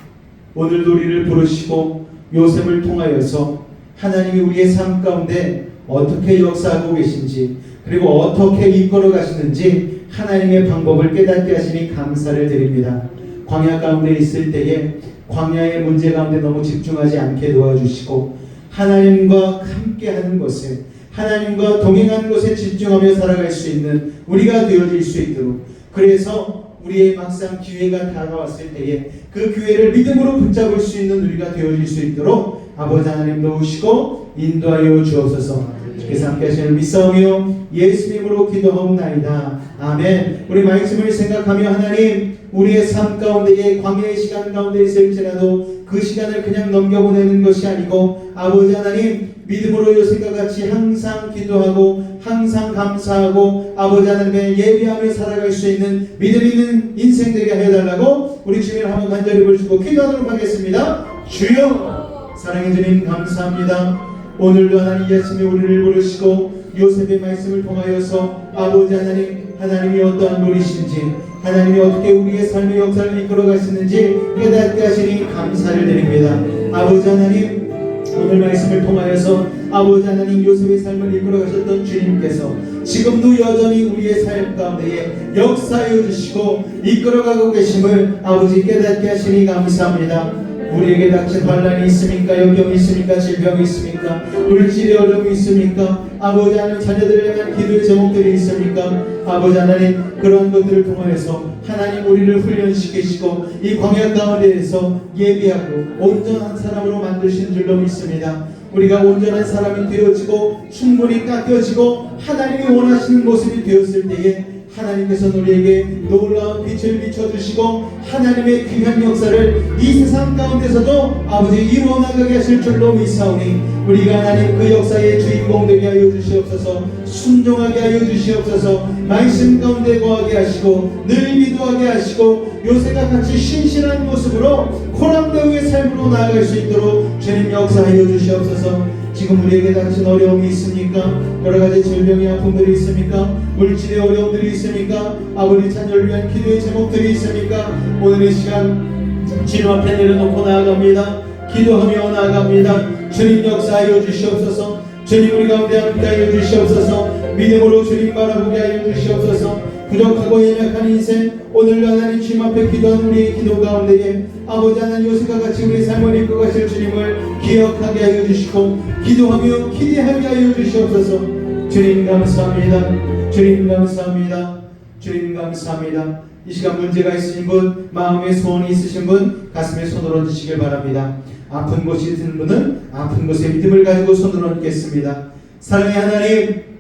오늘도 우리를 부르시고 요셉을 통하여서 하나님이 우리의 삶 가운데 어떻게 역사하고 계신지 그리고 어떻게 이끌어 가시는지 하나님의 방법을 깨닫게 하시니 감사를 드립니다. 광야 가운데 있을 때에 광야의 문제 가운데 너무 집중하지 않게 도와주시고 하나님과 함께하는 것에 하나님과 동행하는 것에 집중하며 살아갈 수 있는 우리가 되어질 수 있도록 그래서 우리의 막상 기회가 다가왔을 때에 그 기회를 믿음으로 붙잡을 수 있는 우리가 되어질 수 있도록 아버지 하나님 도우시고 인도하여 주옵소서. 주께서 함께 하시는 믿사오며 예수님으로 기도하옵나이다. 아멘. 우리 말씀을 생각하며 하나님 우리의 삶 가운데에 광야의 시간 가운데 있을지라도 그 시간을 그냥 넘겨보내는 것이 아니고 아버지 하나님 믿음으로 요셉과 같이 항상 기도하고 항상 감사하고 아버지 하나님의 예비하며 살아갈 수 있는 믿음 있는 인생 되게 하여달라고 우리 주님을 한번 간절히 부르시고 기도하도록 하겠습니다. 주여 사랑해 주님 감사합니다. 오늘도 하나님 이 아침에 우리를 부르시고 요셉의 말씀을 통하여서 아버지 하나님이 어떠한 분이신지 하나님이 어떻게 우리의 삶의 역사를 이끌어 가시는지 깨닫게 하시니 감사를 드립니다. 아버지 하나님 오늘 말씀을 통하여서 아버지 하나님 요셉의 삶을 이끌어 가셨던 주님께서 지금도 여전히 우리의 삶 가운데에 역사하여 주시고 이끌어가고 계심을 아버지 깨닫게 하시니 감사합니다. 우리에게 닥친 환난이 있습니까? 역경이 있습니까? 질병이 있습니까? 물질의 어려움이 있습니까? 아버지 하나님 자녀들을 향한 기도의 제목들이 있습니까? 아버지 하나님 그런 것들을 통하여서 하나님 우리를 훈련시키시고 이 광야 가운데에서 예비하고 온전한 사람으로 만드신 줄로 믿습니다. 우리가 온전한 사람이 되어지고 충분히 깎여지고 하나님이 원하시는 모습이 되었을 때에 하나님께서 우리에게 놀라운 빛을 비춰주시고 하나님의 귀한 역사를 이 세상 가운데서도 아버지 이루어나가게 하실 줄로 믿사오니 우리가 하나님 그 역사의 주인공 되게 하여 주시옵소서. 순종하게 하여 주시옵소서. 말씀 가운데 거하게 하시고 늘 기도하게 하시고 요새가 같이 신실한 모습으로 코람배우의 삶으로 나아갈 수 있도록 주님 역사하여 주시옵소서. 지금 우리에게 닥친 어려움이 있습니까? 여러가지 질병의 아픔들이 있습니까? 물질의 어려움들이 있습니까? 아버지 자녀를 위한 기도의 제목들이 있습니까? 오늘 이 시간 주님 앞에 내려놓고 나아갑니다. 기도하며 나아갑니다. 주님 역사하여 주시옵소서. 주님 우리 가운데 함께하여 주시옵소서. 믿음으로 주님 바라보게 하여 주시옵소서. 부족하고 연약한 인생 오늘도 하나님 주님 앞에 기도하는 우리의 기도 가운데에 아버지 하나님 요셉과 같이 우리의 삶을 이끌어 가실 주님을 기억하게 하여 주시고 기도하며 기대하게 하여 주시옵소서. 주님 감사합니다. 주님 감사합니다. 주님 감사합니다. 이 시간 문제가 있으신 분, 마음에 소원이 있으신 분 가슴에 손을 얹으시길 바랍니다. 아픈 곳이 있는 분은 아픈 곳에 믿음을 가지고 손을 얹겠습니다. 사랑의 하나님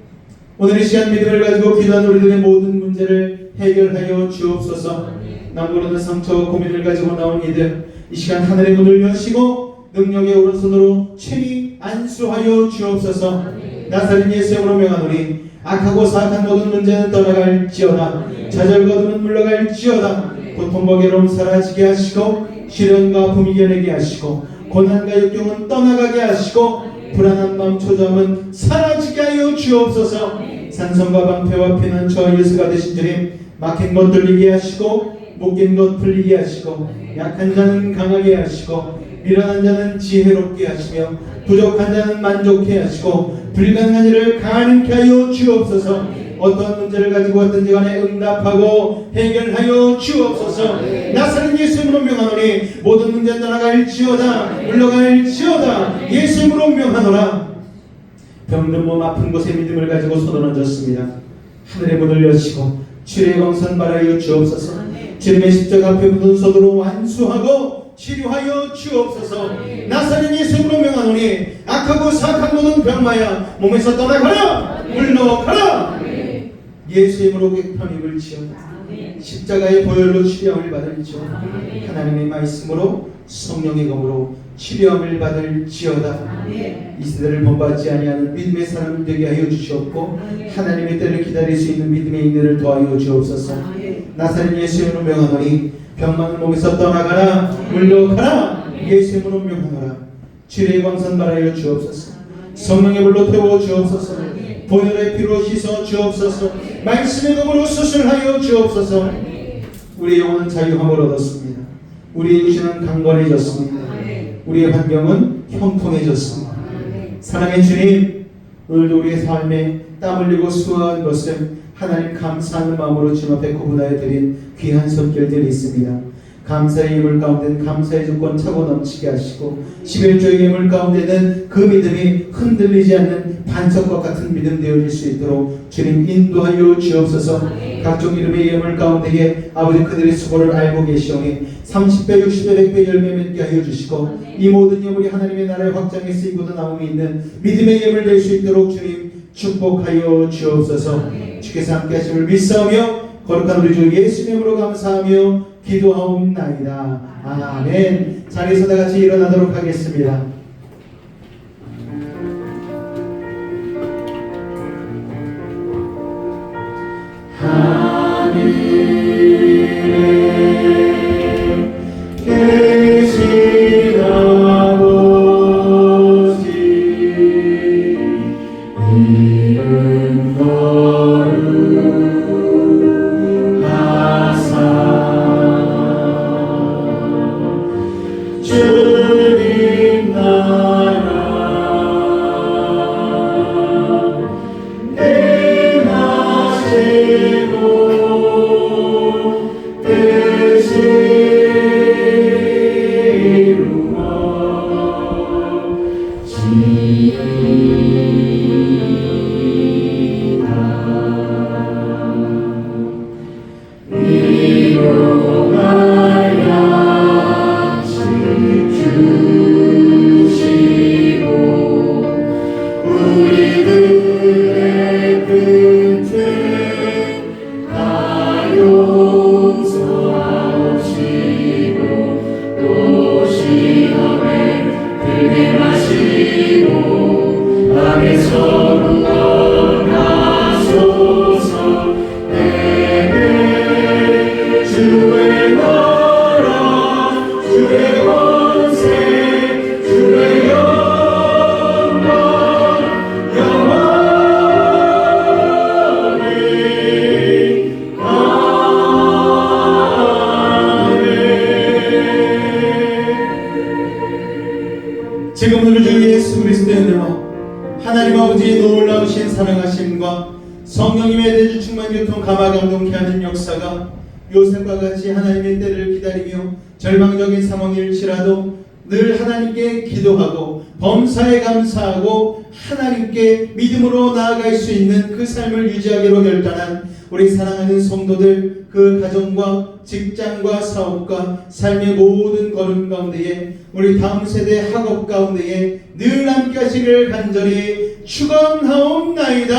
오늘 이 시간 믿음을 가지고 기도하는 우리들의 모든 문제를 해결하여 주옵소서. 남고르는 상처와 고민을 가지고 나온 이들 이 시간 하늘의 문을 여시고 능력의 오른손으로 친히 안수하여 주옵소서. 나사렛 예수의 이름으로 명하노니 악하고 사악한 모든 문제는 떠나갈지어다. 좌절과 어둠은 물러갈지어다. 고통과 괴로움 사라지게 하시고 시련과 아픔 이겨내게 하시고 고난과 역경은 떠나가게 하시고 불안한 마음 초조함은 사라지게 하여 주옵소서. 산성과 방패와 피난 저와 예수가 되신 주님 막힌 것 뚫리게 하시고 묶인 것 풀리게 하시고 약한 자는 강하게 하시고 미련한 자는 지혜롭게 하시며 부족한 자는 만족해 하시고 불가능한 일을 가능케 하여 주옵소서. 어떠한 문제를 가지고 왔든지 간에 응답하고 해결하여 주옵소서. 나사렛 예수 이름으로 명하노니 모든 문제 떠나갈지어다. 물러갈지어다. 예수 이름으로 명하노라. 병든 몸 아픈 곳에 믿음을 가지고 손을 얹었습니다. 하늘의 문을 여시고 치료의 광선 바라여 주옵소서. 주님의 십자가 앞에 묻은 손으로 완수하고 치료하여 주옵소서. 나사렛 예수 이름으로 명하노니 악하고 사악한 모든 병마야 몸에서 떠나가라. 물러가라. 예수 이름으로 격함 입을지어다. 십자가의 보혈로 치료함을 받을지어다. 하나님의 말씀으로 성령의 검으로 치료함을 받을지어다. 이 세대를 본받지 아니하는 믿음의 사람을 되게 하여 주시옵고 하나님의 때를 기다릴 수 있는 믿음의 인내를 더하여 주옵소서. 나사렛 예수의 이름으로 명하노니 병 많은 몸에서 떠나가라. 물러가라. 예수의 이름으로 명하노라. 치료의 광선 말하여 주옵소서. 성령의 불로 태워 주옵소서. 보혈의 피로 씻어 주옵소서. 말씀의 검으로 수술하여 주옵소서. 우리의 영혼은 자유함을 얻었습니다. 우리의 육신은 강건해졌습니다. 우리의 환경은 형통해졌습니다. 사랑의 주님, 오늘도 우리의 삶에 땀 흘리고 수고한 것을 하나님 감사하는 마음으로 주님 앞에 고분하여 드린 귀한 손길들이 있습니다. 감사의 예물 가운데는 감사의 조건 차고 넘치게 하시고 11조의 예물 가운데는 그 믿음이 흔들리지 않는 반석과 같은 믿음 되어질 수 있도록 주님 인도하여 주옵소서. 각종 이름의 예물 가운데에 아버지 그들의 수고를 알고 계시오니 30배, 60배, 100배 열매 맺게 하여 주시고 이 모든 예물이 하나님의 나라의 확장에 쓰이고도 나옴이 있는 믿음의 예물 될 수 있도록 주님 축복하여 주옵소서. 주께서 함께 하심을 믿사오며 거룩한 우리 주 예수님의 이름으로 감사하며 기도하옵나이다. 아멘. 자리에서 다 같이 일어나도록 하겠습니다. 하늘에 계신 아버지 이름 거룩하사 주님 나라 지금 우리 주 예수 그리스도의 이름으로 하나님 아버지의 놀라우신 사랑하심과 성령님의 대주 충만 교통 감화감동케 하는 역사가 요셉과 같이 하나님의 때를 기다리며 절망적인 상황일지라도 늘 하나님께 기도하고 범사에 감사하고 하나님께 믿음으로 나아갈 수 있는 그 삶을 유지하기로 결단한 우리 사랑하는 성도들, 그 가정과 직장과 사업과 삶의 모든 걸음 가운데에 우리 다음 세대 학업 가운데에 늘 함께 하시기를 간절히 축원하옵나이다.